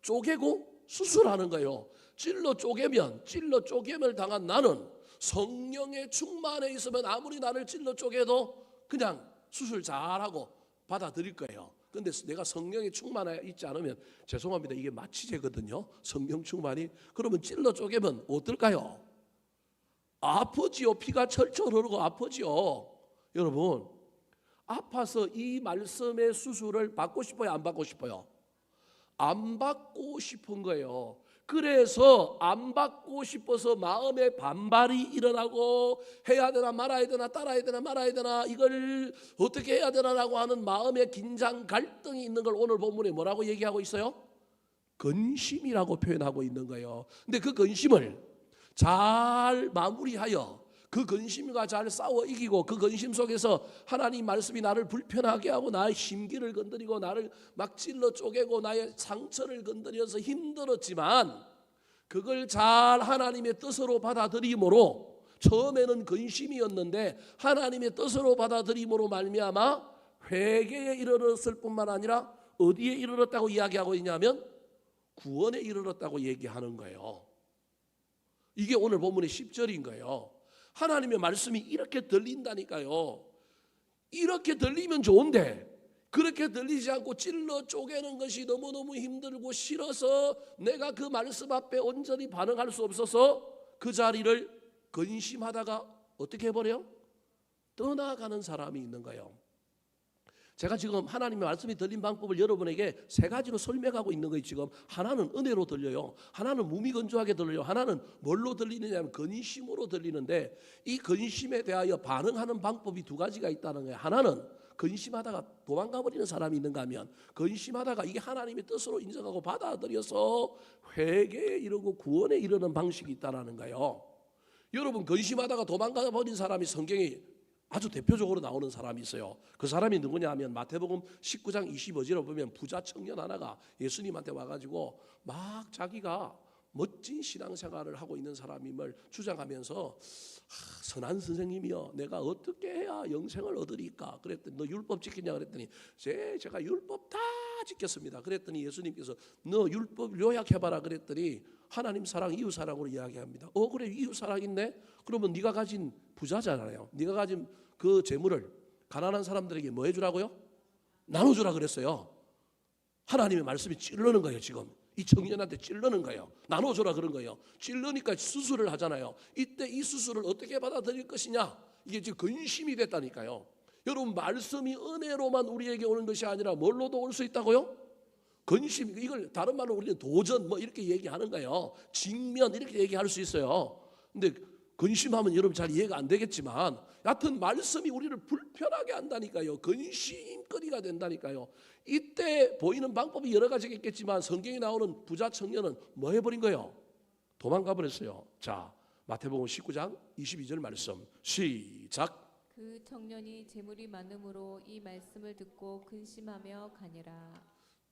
Speaker 1: 쪼개고 수술하는 거예요. 찔러 쪼개면 당한 나는 성령의 충만에 있으면 아무리 나를 찔러 쪼개도 그냥 수술 잘하고 받아들일 거예요. 그런데 내가 성령의 충만에 있지 않으면 죄송합니다. 이게 마취제거든요. 성령 충만이. 그러면 찔러 쪼개면 어떨까요? 아프지요. 피가 철철 흐르고 아프지요. 여러분, 아파서 이 말씀의 수술을 받고 싶어요? 안 받고 싶어요? 안 받고 싶은 거예요. 그래서 안 받고 싶어서 마음에 반발이 일어나고 해야 되나 말아야 되나 따라야 되나 말아야 되나 이걸 어떻게 해야 되나라고 하는 마음의 긴장 갈등이 있는 걸 오늘 본문에 뭐라고 얘기하고 있어요? 근심이라고 표현하고 있는 거예요. 근데 그 근심을 잘 마무리하여 그 근심과 잘 싸워 이기고 그 근심 속에서 하나님 말씀이 나를 불편하게 하고 나의 심기를 건드리고 나를 막 찔러 쪼개고 나의 상처를 건드려서 힘들었지만 그걸 잘 하나님의 뜻으로 받아들임으로 처음에는 근심이었는데 하나님의 뜻으로 받아들임으로 말미암아 회개에 이르렀을 뿐만 아니라 어디에 이르렀다고 이야기하고 있냐면 구원에 이르렀다고 얘기하는 거예요. 이게 오늘 본문의 10절인 거예요. 하나님의 말씀이 이렇게 들린다니까요. 이렇게 들리면 좋은데 그렇게 들리지 않고 찔러 쪼개는 것이 너무너무 힘들고 싫어서 내가 그 말씀 앞에 온전히 반응할 수 없어서 그 자리를 근심하다가 어떻게 해버려요? 떠나가는 사람이 있는 거예요. 제가 지금 하나님의 말씀이 들린 방법을 여러분에게 세 가지로 설명하고 있는 거예요. 지금 하나는 은혜로 들려요. 하나는 무미건조하게 들려요. 하나는 뭘로 들리느냐면 근심으로 들리는데 이 근심에 대하여 반응하는 방법이 두 가지가 있다는 거예요. 하나는 근심하다가 도망가 버리는 사람이 있는가 하면 근심하다가 이게 하나님의 뜻으로 인정하고 받아들여서 회개에 이르고 구원에 이르는 방식이 있다는 거예요. 여러분, 근심하다가 도망가 버린 사람이 성경에 아주 대표적으로 나오는 사람이 있어요. 그 사람이 누구냐 하면 마태복음 19장 25절에 보면 부자 청년 하나가 예수님한테 와가지고 막 자기가 멋진 신앙생활을 하고 있는 사람임을 주장하면서 선한 선생님이여, 내가 어떻게 해야 영생을 얻으리까? 그랬더니 너 율법 지키냐 그랬더니 제가 율법 다 지켰습니다. 그랬더니 예수님께서 너 율법 요약해봐라 그랬더니 하나님 사랑, 이웃 사랑으로 이야기합니다. 그래, 이웃 사랑 있네? 그러면 네가 가진 부자잖아요. 네가 가진 그 재물을 가난한 사람들에게 뭐 해주라고요? 나눠주라 그랬어요. 하나님의 말씀이 찔르는 거예요. 지금 이 청년한테 찔르는 거예요. 나눠줘라 그런 거예요. 찔르니까 수술을 하잖아요. 이때 이 수술을 어떻게 받아들일 것이냐, 이게 지금 근심이 됐다니까요. 여러분, 말씀이 은혜로만 우리에게 오는 것이 아니라 뭘로도 올 수 있다고요? 근심, 이걸 다른 말로 우리는 도전 뭐 이렇게 얘기하는 거예요. 직면 이렇게 얘기할 수 있어요. 근데 근심하면 여러분 잘 이해가 안 되겠지만 여하튼 말씀이 우리를 불편하게 한다니까요. 근심거리가 된다니까요. 이때 보이는 방법이 여러 가지가 있겠지만 성경에 나오는 부자 청년은 뭐 해버린 거예요? 도망가 버렸어요. 자, 마태복음 19장 22절 말씀 시작.
Speaker 2: 그 청년이 재물이 많음으로 이 말씀을 듣고 근심하며 가니라.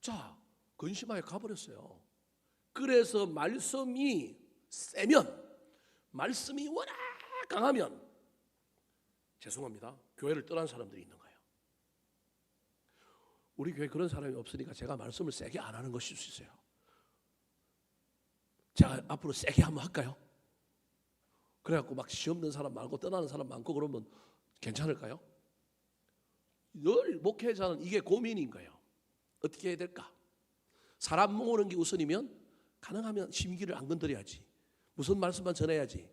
Speaker 1: 자, 근심하여 가버렸어요. 그래서 말씀이 세면, 말씀이 워낙 강하면, 죄송합니다, 교회를 떠난 사람들이 있는 거예요. 우리 교회 그런 사람이 없으니까 제가 말씀을 세게 안 하는 것일 수 있어요. 제가 앞으로 세게 한번 할까요? 그래갖고 막 시험 든 사람 많고 떠나는 사람 많고 그러면 괜찮을까요? 늘 목회자는 이게 고민인 거예요. 어떻게 해야 될까? 사람 모으는 게 우선이면 가능하면 심기를 안 건드려야지. 무슨 말씀만 전해야지.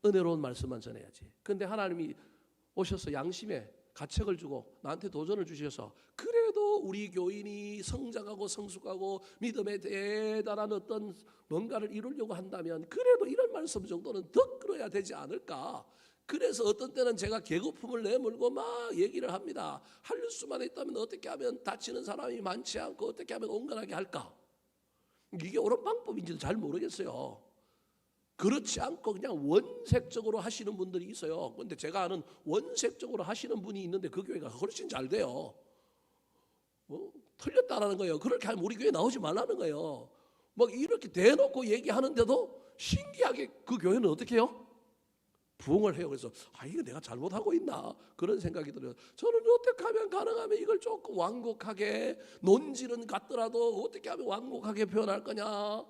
Speaker 1: 은혜로운 말씀만 전해야지. 그런데 하나님이 오셔서 양심에 가책을 주고 나한테 도전을 주셔서 그래도 우리 교인이 성장하고 성숙하고 믿음에 대단한 어떤 뭔가를 이루려고 한다면 그래도 이런 말씀 정도는 더 끌어야 되지 않을까. 그래서 어떤 때는 제가 계급품을 내몰고 막 얘기를 합니다. 할 수만 있다면 어떻게 하면 다치는 사람이 많지 않고 어떻게 하면 온전하게 할까. 이게 옳은 방법인지도 잘 모르겠어요. 그렇지 않고 그냥 원색적으로 하시는 분들이 있어요. 그런데 제가 아는 원색적으로 하시는 분이 있는데 그 교회가 훨씬 잘 돼요. 틀렸다라는 거예요. 그렇게 하면 우리 교회 나오지 말라는 거예요. 막 이렇게 대놓고 얘기하는데도 신기하게 그 교회는 어떻게 해요? 부흥을 해요. 그래서 이거 내가 잘못하고 있나 그런 생각이 들어요. 저는 어떻게 하면 가능하면 이걸 조금 완곡하게, 논지는 같더라도 어떻게 하면 완곡하게 표현할 거냐,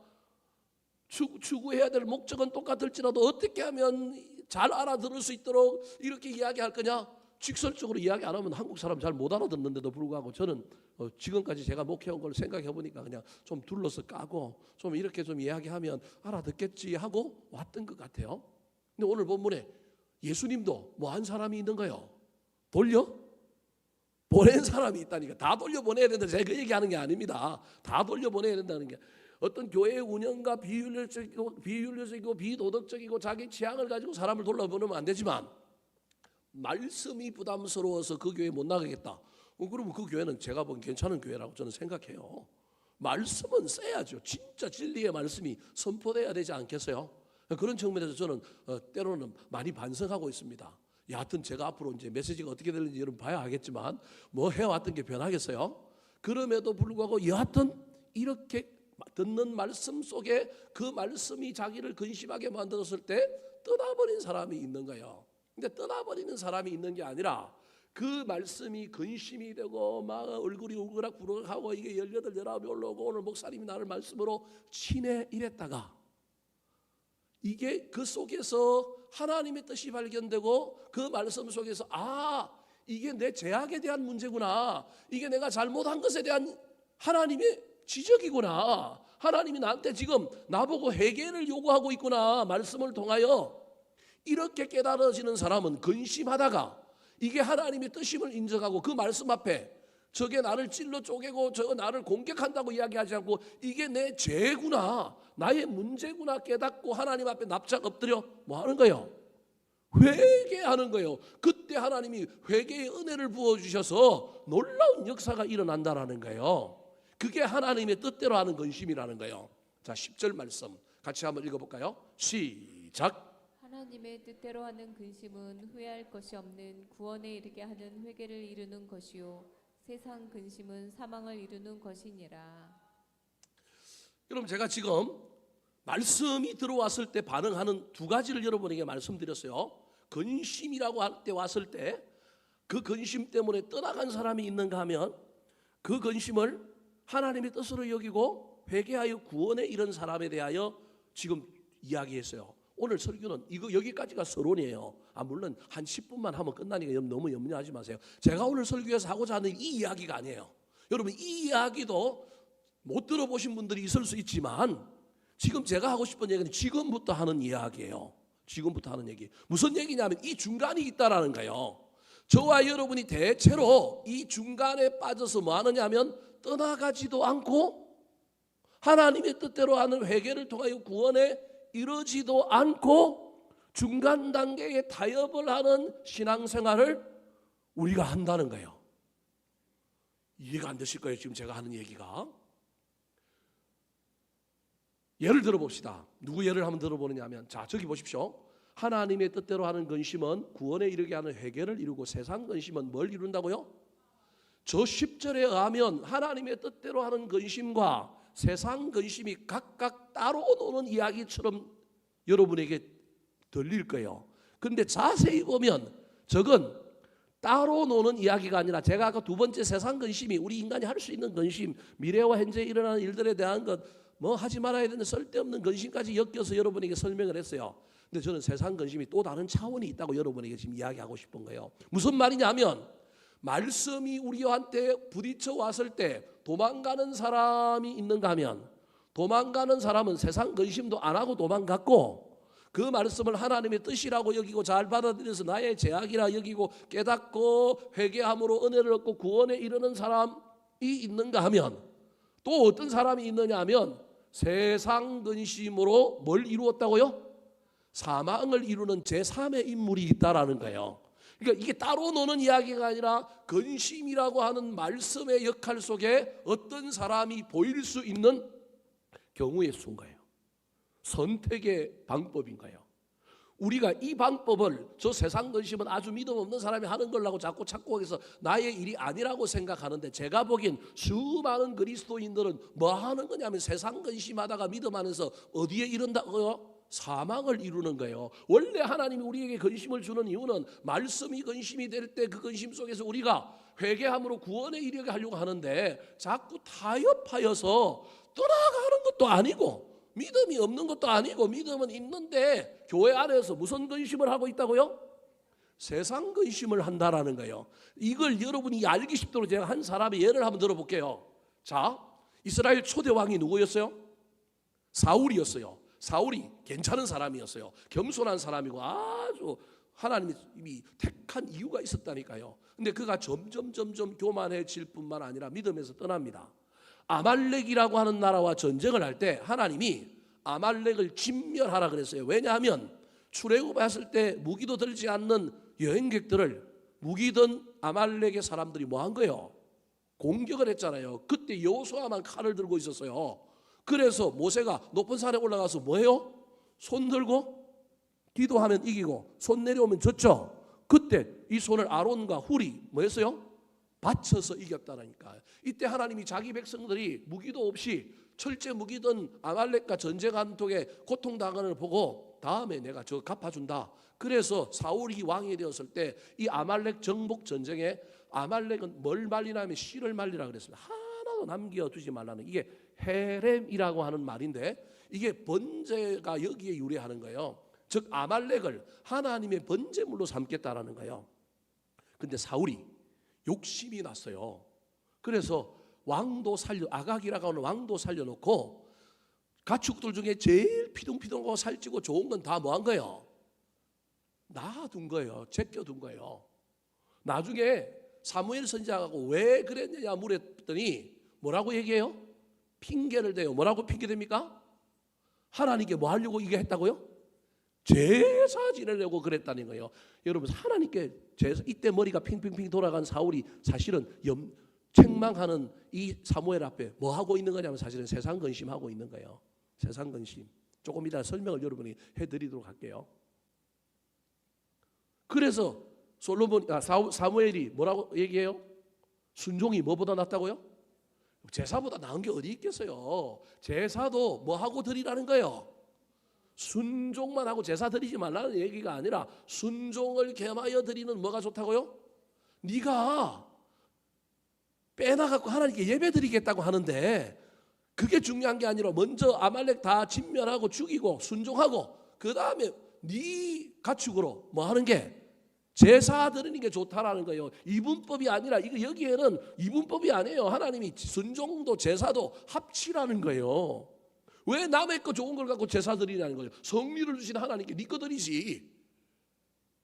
Speaker 1: 추구해야 될 목적은 똑같을지라도 어떻게 하면 잘 알아들을 수 있도록 이렇게 이야기할 거냐. 직설적으로 이야기 안 하면 한국 사람 잘 못 알아듣는데도 불구하고 저는 지금까지 제가 목회한 걸 생각해 보니까 그냥 좀 둘러서 까고 좀 이렇게 좀 이야기하면 알아듣겠지 하고 왔던 것 같아요. 근데 오늘 본문에 예수님도 뭐 한 사람이 있는 거예요. 보낸 사람이 있다니까. 다 돌려보내야 된다. 제가 그 얘기하는 게 아닙니다. 다 돌려보내야 된다는 게. 어떤 교회의 운영과 비윤리적이고 비도덕적이고 자기 취향을 가지고 사람을 돌려보내면 안 되지만 말씀이 부담스러워서 그 교회 못 나가겠다. 그러면 그 교회는 제가 보기엔 괜찮은 교회라고 저는 생각해요. 말씀은 써야죠. 진짜 진리의 말씀이 선포돼야 되지 않겠어요? 그런 측면에서 저는 때로는 많이 반성하고 있습니다. 여하튼 제가 앞으로 이제 메시지가 어떻게 될지 여러분 봐야 하겠지만 뭐 해왔던 게 변하겠어요? 그럼에도 불구하고 여하튼 이렇게 듣는 말씀 속에 그 말씀이 자기를 근심하게 만들었을 때 떠나버린 사람이 있는 거예요. 근데 떠나버리는 사람이 있는 게 아니라 그 말씀이 근심이 되고 막 얼굴이 울그락부락하고 이게 18, 19이 올라오고 오늘 목사님이 나를 말씀으로 치네 이랬다가 이게 그 속에서 하나님의 뜻이 발견되고 그 말씀 속에서 이게 내 죄악에 대한 문제구나. 이게 내가 잘못한 것에 대한 하나님의 지적이구나. 하나님이 나한테 지금 나보고 회개를 요구하고 있구나. 말씀을 통하여 이렇게 깨달아지는 사람은 근심하다가 이게 하나님의 뜻임을 인정하고 그 말씀 앞에 저게 나를 찔러 쪼개고 저거 나를 공격한다고 이야기하지 않고 이게 내 죄구나, 나의 문제구나 깨닫고 하나님 앞에 납작 엎드려 뭐 하는 거예요? 회개하는 거예요. 그때 하나님이 회개의 은혜를 부어주셔서 놀라운 역사가 일어난다라는 거예요. 그게 하나님의 뜻대로 하는 근심이라는 거예요. 자, 10절 말씀 같이 한번 읽어볼까요? 시작.
Speaker 2: 하나님의 뜻대로 하는 근심은 후회할 것이 없는 구원에 이르게 하는 회개를 이루는 것이요 세상 근심은 사망을 이루는 것이니라.
Speaker 1: 여러분, 제가 지금 말씀이 들어왔을 때 반응하는 두 가지를 여러분에게 말씀드렸어요. 근심이라고 할 때 왔을 때 그 근심 때문에 떠나간 사람이 있는가 하면 그 근심을 하나님의 뜻으로 여기고 회개하여 구원에 이른 사람에 대하여 지금 이야기했어요. 오늘 설교는 이거 여기까지가 서론이에요. 물론 한 10분만 하면 끝나니까 너무 염려하지 마세요. 제가 오늘 설교에서 하고자 하는 이 이야기가 아니에요. 여러분, 이 이야기도 못 들어보신 분들이 있을 수 있지만 지금 제가 하고 싶은 얘기는 지금부터 하는 이야기예요. 지금부터 하는 얘기. 무슨 얘기냐면 이 중간이 있다라는 거예요. 저와 여러분이 대체로 이 중간에 빠져서 뭐 하느냐 하면 떠나가지도 않고 하나님의 뜻대로 하는 회개를 통하여 구원에 이르지도 않고 중간 단계에 타협을 하는 신앙생활을 우리가 한다는 거예요. 이해가 안 되실 거예요, 지금 제가 하는 얘기가. 예를 들어봅시다. 누구 예를 한번 들어보느냐 하면, 자, 저기 보십시오. 하나님의 뜻대로 하는 근심은 구원에 이르게 하는 회개를 이루고 세상 근심은 뭘 이룬다고요? 저 10절에 의하면 하나님의 뜻대로 하는 근심과 세상 근심이 각각 따로 노는 이야기처럼 여러분에게 들릴 거예요. 그런데 자세히 보면 저건 따로 노는 이야기가 아니라, 제가 아까 두 번째 세상 근심이 우리 인간이 할 수 있는 근심, 미래와 현재 일어나는 일들에 대한 것, 뭐 하지 말아야 되는 쓸데없는 근심까지 엮여서 여러분에게 설명을 했어요. 근데 저는 세상 근심이 또 다른 차원이 있다고 여러분에게 지금 이야기하고 싶은 거예요. 무슨 말이냐면 말씀이 우리한테 부딪혀 왔을 때 도망가는 사람이 있는가 하면, 도망가는 사람은 세상 근심도 안 하고 도망갔고 그 말씀을 하나님의 뜻이라고 여기고 잘 받아들여서 나의 죄악이라 여기고 깨닫고 회개함으로 은혜를 얻고 구원에 이르는 사람이 있는가 하면, 또 어떤 사람이 있느냐 하면 세상 근심으로 뭘 이루었다고요? 사망을 이루는 제3의 인물이 있다라는 거예요. 그러니까 이게 따로 노는 이야기가 아니라 근심이라고 하는 말씀의 역할 속에 어떤 사람이 보일 수 있는 경우의 수인 거예요. 선택의 방법인 거예요. 우리가 이 방법을, 저 세상 근심은 아주 믿음 없는 사람이 하는 걸라고 자꾸 착각해서 나의 일이 아니라고 생각하는데, 제가 보기엔 수많은 그리스도인들은 뭐 하는 거냐면 세상 근심하다가 믿음 안에서 어디에 이른다고요? 사망을 이루는 거예요. 원래 하나님이 우리에게 근심을 주는 이유는 말씀이 근심이 될 때 그 근심 속에서 우리가 회개함으로 구원에 이르게 하려고 하는데, 자꾸 타협하여서 떠나가는 것도 아니고 믿음이 없는 것도 아니고, 믿음은 있는데 교회 안에서 무슨 근심을 하고 있다고요? 세상 근심을 한다라는 거예요. 이걸 여러분이 알기 쉽도록 제가 한 사람의 예를 한번 들어볼게요. 자, 이스라엘 초대 왕이 누구였어요? 사울이었어요. 사울이 괜찮은 사람이었어요. 겸손한 사람이고 아주 하나님이 택한 이유가 있었다니까요. 근데 그가 점점 교만해질 뿐만 아니라 믿음에서 떠납니다. 아말렉이라고 하는 나라와 전쟁을 할 때 하나님이 아말렉을 진멸하라 그랬어요. 왜냐하면 출애굽했을 때 무기도 들지 않는 여행객들을 무기 든 아말렉의 사람들이 뭐 한 거예요? 공격을 했잖아요. 그때 여호수아만 칼을 들고 있었어요. 그래서 모세가 높은 산에 올라가서 뭐해요? 손 들고 기도하면 이기고 손 내려오면 졌죠. 그때 이 손을 아론과 훌이 뭐 했어요? 받쳐서 이겼다니까. 이때 하나님이 자기 백성들이 무기도 없이 철제 무기든 아말렉과 전쟁한 통에 고통당하는 걸 보고 다음에 내가 저 갚아준다. 그래서 사울이 왕이 되었을 때 이 아말렉 정복 전쟁에 아말렉은 뭘 말리냐면 씨를 말리라 그랬습니다. 하나도 남겨두지 말라는, 이게 헤렘이라고 하는 말인데 이게 번제가 여기에 유래하는 거예요. 즉 아말렉을 하나님의 번제물로 삼겠다라는 거예요. 근데 사울이 욕심이 났어요. 그래서 왕도 아각이라고 하는 왕도 살려놓고 가축들 중에 제일 피둥피둥하고 살찌고 좋은 건 다 뭐 한 거예요? 놔둔 거예요. 제껴둔 거예요. 나중에 사무엘 선지자하고 왜 그랬느냐 물었더니 뭐라고 얘기해요? 핑계를 대요. 뭐라고 핑계됩니까? 하나님께 뭐 하려고 이게 했다고요? 제사 지내려고 그랬다는 거예요. 여러분, 하나님께 제사, 이때 머리가 핑핑핑 돌아간 사울이 사실은 책망하는 이 사무엘 앞에 뭐 하고 있는 거냐면 사실은 세상 근심하고 있는 거예요. 세상 근심. 조금 이따 설명을 여러분이 해드리도록 할게요. 그래서 사무엘이 뭐라고 얘기해요? 순종이 뭐보다 낫다고요? 제사보다 나은 게 어디 있겠어요? 제사도 뭐 하고 드리라는 거예요? 순종만 하고 제사 드리지 말라는 얘기가 아니라 순종을 겸하여 드리는 뭐가 좋다고요? 네가 빼놔갖고 하나님께 예배 드리겠다고 하는데 그게 중요한 게 아니라 먼저 아말렉 다 진멸하고 죽이고 순종하고 그 다음에 네 가축으로 뭐 하는 게 제사 드리는 게 좋다라는 거예요. 이분법이 아니라 이거 여기에는 이분법이 아니에요. 하나님이 순종도 제사도 합치라는 거예요. 왜 남의 거 좋은 걸 갖고 제사 드리냐는 거예요. 성리를 주신 하나님께 네 거 드리지.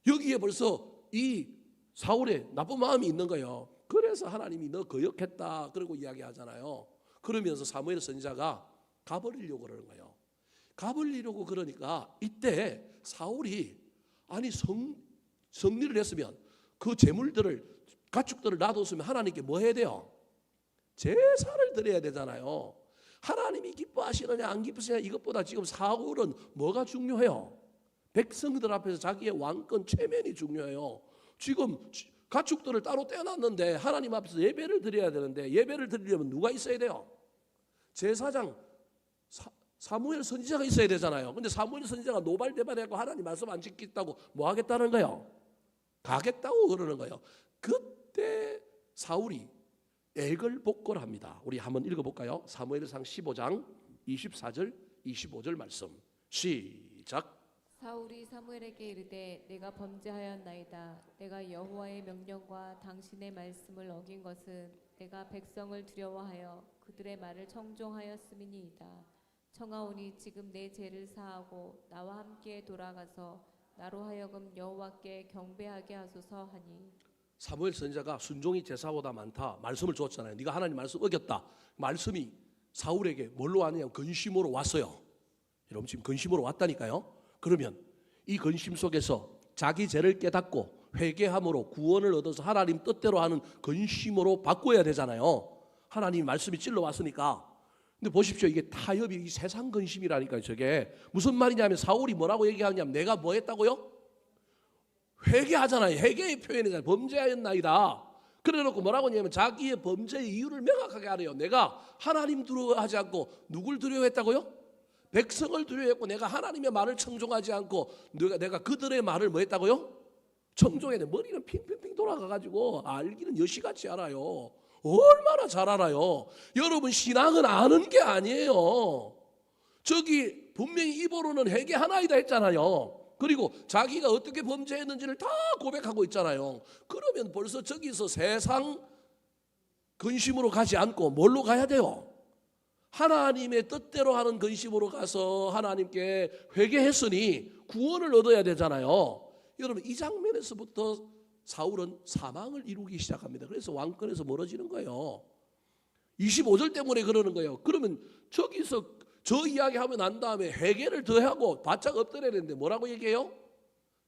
Speaker 1: 여기에 벌써 이 사울의 나쁜 마음이 있는 거예요. 그래서 하나님이 너 거역했다 그러고 이야기하잖아요. 그러면서 사무엘 선지자가 가버리려고 그러는 거예요. 가버리려고 그러니까 이때 사울이 아니 성리를 했으면 그 재물들을 가축들을 놔뒀으면 하나님께 뭐 해야 돼요? 제사를 드려야 되잖아요. 하나님이 기뻐하시느냐 안 기쁘시느냐 이것보다 지금 사울은 뭐가 중요해요? 백성들 앞에서 자기의 왕권 체면이 중요해요. 지금 가축들을 따로 떼어놨는데 하나님 앞에서 예배를 드려야 되는데 예배를 드리려면 누가 있어야 돼요? 제사장 사무엘 선지자가 있어야 되잖아요. 근데 사무엘 선지자가 노발대발해갖고 하나님 말씀 안 지키겠다고 뭐 하겠다는 거예요? 가겠다고 그러는 거예요. 그때 사울이 애걸복걸합니다. 우리 한번 읽어볼까요? 사무엘상 15장 24절 25절 말씀 시작.
Speaker 2: 사울이 사무엘에게 이르되 내가 범죄하였나이다. 내가 여호와의 명령과 당신의 말씀을 어긴 것은 내가 백성을 두려워하여 그들의 말을 청종하였음이니이다. 청하오니 지금 내 죄를 사하고 나와 함께 돌아가서 나로 하여금 여호와께 경배하게 하소서 하니.
Speaker 1: 사무엘 선지자가 순종이 제사보다 많다 말씀을 줬잖아요. 네가 하나님 말씀 어겼다. 말씀이 사울에게 뭘로 왔느냐? 근심으로 왔어요. 여러분 지금 근심으로 왔다니까요. 그러면 이 근심 속에서 자기 죄를 깨닫고 회개함으로 구원을 얻어서 하나님 뜻대로 하는 근심으로 바꿔야 되잖아요. 하나님 말씀이 찔러 왔으니까. 근데 보십시오. 이게 타협이 세상 근심이라니까요. 저게 무슨 말이냐면 사울이 뭐라고 얘기하냐면 내가 뭐 했다고요? 회개하잖아요. 회개의 표현이잖아요. 범죄하였나이다. 그래놓고 뭐라고 하냐면 자기의 범죄의 이유를 명확하게 하래요. 내가 하나님 두려워하지 않고 누굴 두려워했다고요? 백성을 두려워했고 내가 하나님의 말을 청종하지 않고 내가 그들의 말을 뭐 했다고요? 청종해야 돼. 머리는 핑핑핑 돌아가가지고 알기는 여시같이 알아요. 얼마나 잘 알아요. 여러분 신앙은 아는 게 아니에요. 저기 분명히 입으로는 회개하나이다 했잖아요. 그리고 자기가 어떻게 범죄했는지를 다 고백하고 있잖아요. 그러면 벌써 저기서 세상 근심으로 가지 않고 뭘로 가야 돼요? 하나님의 뜻대로 하는 근심으로 가서 하나님께 회개했으니 구원을 얻어야 되잖아요. 여러분 이 장면에서부터 사울은 사망을 이루기 시작합니다. 그래서 왕권에서 멀어지는 거예요. 25절 때문에 그러는 거예요. 그러면 저기서 저 이야기하면 난 다음에 회개를 더하고 바짝 엎드려야 되는데 뭐라고 얘기해요?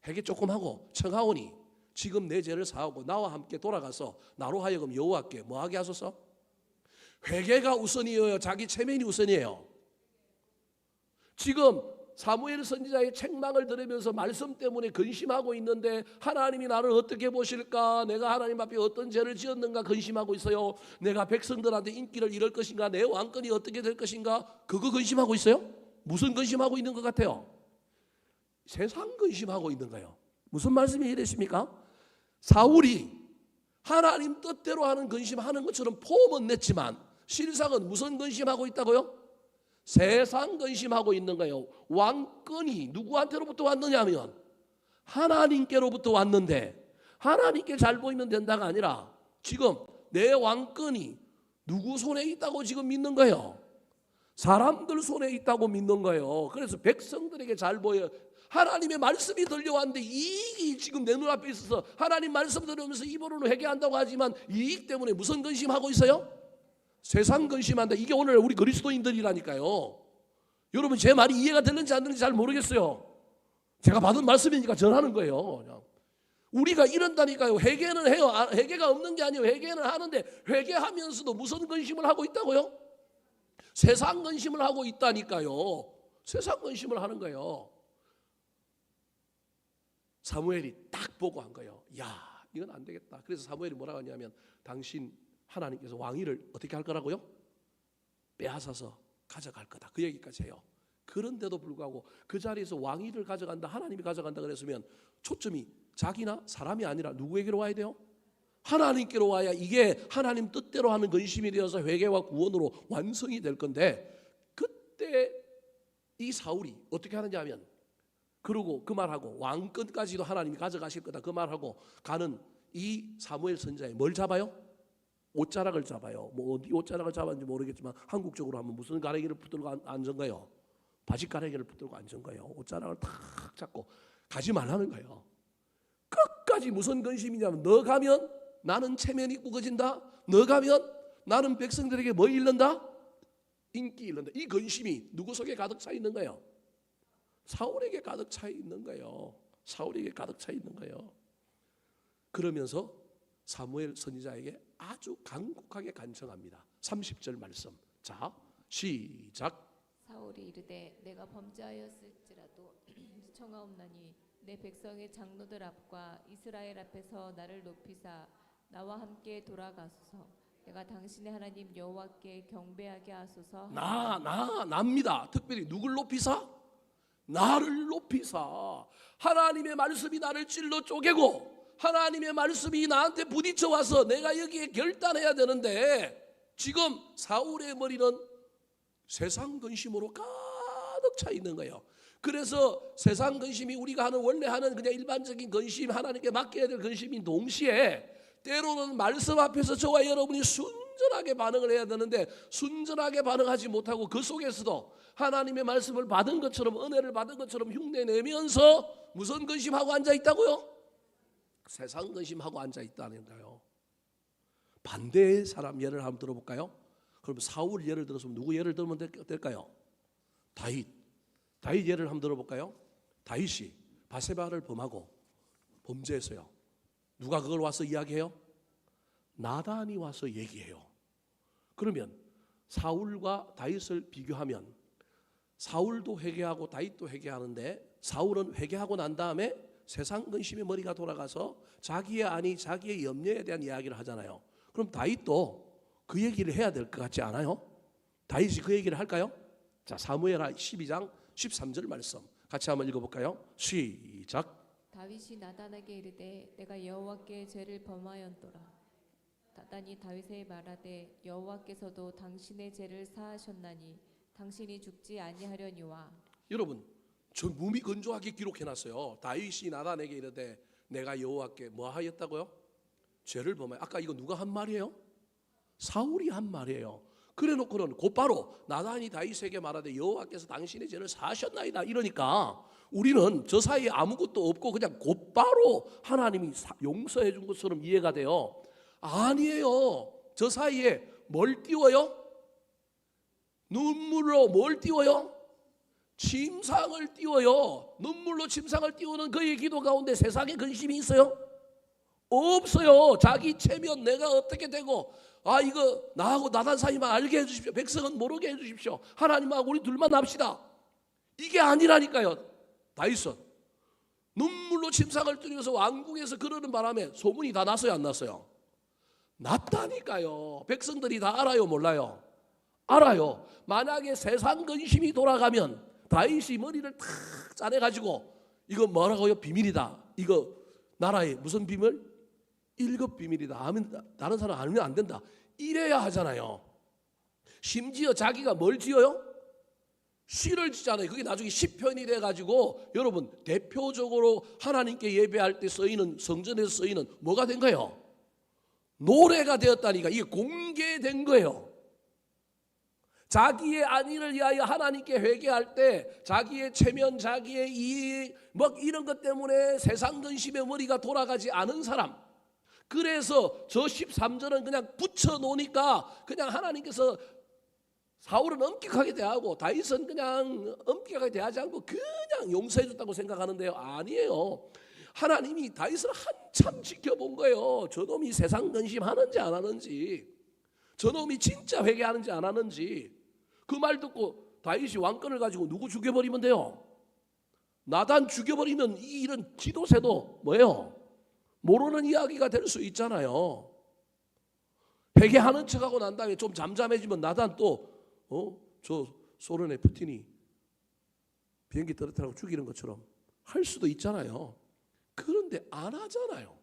Speaker 1: 회개 조금 하고 청하오니 지금 내 죄를 사하고 나와 함께 돌아가서 나로 하여금 여호와께 뭐하게 하소서? 회개가 우선이에요? 자기 체면이 우선이에요? 지금 사무엘 선지자의 책망을 들으면서 말씀 때문에 근심하고 있는데 하나님이 나를 어떻게 보실까? 내가 하나님 앞에 어떤 죄를 지었는가 근심하고 있어요. 내가 백성들한테 인기를 잃을 것인가? 내 왕권이 어떻게 될 것인가? 그거 근심하고 있어요? 무슨 근심하고 있는 것 같아요? 세상 근심하고 있는 거예요. 무슨 말씀이 이랬습니까? 사울이 하나님 뜻대로 하는 근심하는 것처럼 폼은 냈지만 실상은 무슨 근심하고 있다고요? 세상 근심하고 있는 거예요. 왕권이 누구한테로부터 왔느냐 하면 하나님께로부터 왔는데 하나님께 잘 보이면 된다가 아니라 지금 내 왕권이 누구 손에 있다고 지금 믿는 거예요? 사람들 손에 있다고 믿는 거예요. 그래서 백성들에게 잘 보여. 하나님의 말씀이 들려왔는데 이익이 지금 내 눈앞에 있어서 하나님 말씀 들으면서 입으로는 회개한다고 하지만 이익 때문에 무슨 근심하고 있어요? 세상 근심한다. 이게 오늘 우리 그리스도인들이라니까요. 여러분 제 말이 이해가 되는지 안 되는지 잘 모르겠어요. 제가 받은 말씀이니까 전하는 거예요. 그냥. 우리가 이런다니까요. 회개는 해요. 회개가 없는 게 아니에요. 회개는 하는데 회개하면서도 무슨 근심을 하고 있다고요? 세상 근심을 하고 있다니까요. 세상 근심을 하는 거예요. 사무엘이 딱 딱 보고 한 거예요. 야, 이건 안 되겠다. 그래서 사무엘이 뭐라고 하냐면 당신 하나님께서 왕위를 어떻게 할 거라고요? 빼앗아서 가져갈 거다. 그 얘기까지 해요. 그런데도 불구하고 그 자리에서 왕위를 가져간다, 하나님이 가져간다 그랬으면 초점이 자기나 사람이 아니라 누구에게로 와야 돼요? 하나님께로 와야 이게 하나님 뜻대로 하는 근심이 되어서 회개와 구원으로 완성이 될 건데, 그때 이 사울이 어떻게 하느냐 하면, 그러고 그 말하고 왕권까지도 하나님이 가져가실 거다 그 말하고 가는 이 사무엘 선지자의 뭘 잡아요? 옷자락을 잡아요. 뭐 어디 옷자락을 잡았는지 모르겠지만 한국적으로 하면 무슨 가래기를 붙들고 앉은 거예요? 바지 가래기를 붙들고 앉은 거예요. 옷자락을 탁 잡고 가지 말라는 거예요. 끝까지 무슨 근심이냐면, 너 가면 나는 체면이 꾸겨진다, 너 가면 나는 백성들에게 뭐 잃는다? 인기 잃는다. 이 근심이 누구 속에 가득 차 있는 거예요? 사울에게 가득 차 있는 거예요. 사울에게 가득 차 있는 거예요. 그러면서 사무엘 선지자에게 아주 간곡하게 간청합니다. 30절 말씀. 자, 시작.
Speaker 2: 사울이 이르되 내가 범죄하였을지라도 청하옵나니 내 백성의 장로들 앞과 이스라엘 앞에서 나를 높이사 나와 함께 돌아가소서. 내가 당신의 하나님 여호와께 경배하게 하소서.
Speaker 1: 납니다. 특별히 누굴 높이사? 나를 높이사. 하나님의 말씀이 나를 찔러 쪼개고 하나님의 말씀이 나한테 부딪혀 와서 내가 여기에 결단해야 되는데, 지금 사울의 머리는 세상 근심으로 가득 차 있는 거예요. 그래서 세상 근심이 우리가 하는 원래 하는 그냥 일반적인 근심, 하나님께 맡겨야 될 근심인 동시에 때로는 말씀 앞에서 저와 여러분이 순전하게 반응을 해야 되는데 순전하게 반응하지 못하고 그 속에서도 하나님의 말씀을 받은 것처럼, 은혜를 받은 것처럼 흉내내면서 무슨 근심하고 앉아 있다고요? 세상 근심하고 앉아 있다는 거예요. 반대의 사람 예를 한번 들어볼까요? 그럼 사울 예를 들어서 누구 예를 들면 될까요? 다윗 예를 한번 들어볼까요? 다윗이 바세바를 범하고 범죄했어요. 누가 그걸 와서 이야기해요? 나단이 와서 얘기해요. 그러면 사울과 다윗을 비교하면 사울도 회개하고 다윗도 회개하는데, 사울은 회개하고 난 다음에 세상 근심에 머리가 돌아가서 자기의 안위, 자기의 염려에 대한 이야기를 하잖아요. 그럼 다윗도 그 얘기를 해야 될 것 같지 않아요? 다윗이 그 얘기를 할까요? 자, 사무엘하 12장 13절 말씀 같이 한번 읽어볼까요? 시작.
Speaker 2: 다윗이 나단에게 이르되 내가 여호와께 죄를 범하였도다. 나단이 다윗에 말하되 여호와께서도 당신의 죄를 사하셨나니 당신이 죽지 아니하려니와.
Speaker 1: 여러분, 저 무미건조하게 기록해놨어요. 다윗이 나단에게 이르되 내가 여호와께 뭐 하였다고요? 죄를 범하여. 아까 이거 누가 한 말이에요? 사울이 한 말이에요. 그래놓고는 곧바로 나단이 다윗에게 말하되 여호와께서 당신의 죄를 사하셨나이다 이러니까 우리는 저 사이에 아무것도 없고 그냥 곧바로 하나님이 용서해 준 것처럼 이해가 돼요. 아니에요. 저 사이에 뭘 띄워요? 눈물로 뭘 띄워요? 침상을 띄워요. 눈물로 침상을 띄우는 그의 기도 가운데 세상에 근심이 있어요? 없어요. 자기 체면, 내가 어떻게 되고, 이거 나하고 나단 사이만 알게 해주십시오. 백성은 모르게 해주십시오. 하나님하고 우리 둘만 합시다. 이게 아니라니까요. 다윗은 눈물로 침상을 뚫으면서 왕궁에서 그러는 바람에 소문이 다 났어요, 안 났어요? 났다니까요. 백성들이 다 알아요, 몰라요? 알아요. 만약에 세상 근심이 돌아가면 다윗이 머리를 탁 짜내가지고 이거 뭐라고요? 비밀이다. 이거 나라의 무슨 비밀? 1급 비밀이다. 다른 사람 알면 안 된다. 이래야 하잖아요. 심지어 자기가 뭘 지어요? 시를 짓잖아요. 그게 나중에 시편이 돼가지고 여러분 대표적으로 하나님께 예배할 때 쓰이는, 성전에서 쓰이는 뭐가 된 거예요? 노래가 되었다니까. 이게 공개된 거예요. 자기의 안위를 위하여 하나님께 회개할 때 자기의 체면, 자기의 이익 뭐 이런 것 때문에 세상 근심에 머리가 돌아가지 않은 사람, 그래서 저 13절은 그냥 붙여놓으니까 그냥 하나님께서 사울은 엄격하게 대하고 다윗은 그냥 엄격하게 대하지 않고 그냥 용서해 줬다고 생각하는데요. 아니에요. 하나님이 다윗을 한참 지켜본 거예요. 저놈이 세상 근심하는지 안 하는지, 저놈이 진짜 회개하는지 안 하는지. 그 말 듣고 다윗이 왕권을 가지고 누구 죽여버리면 돼요? 나단 죽여버리면 이 일은 지도새도 뭐예요? 모르는 이야기가 될 수 있잖아요. 회개하는 척하고 난 다음에 좀 잠잠해지면 나단 저 소련의 푸틴이 비행기 떨어뜨리고 죽이는 것처럼 할 수도 있잖아요. 그런데 안 하잖아요.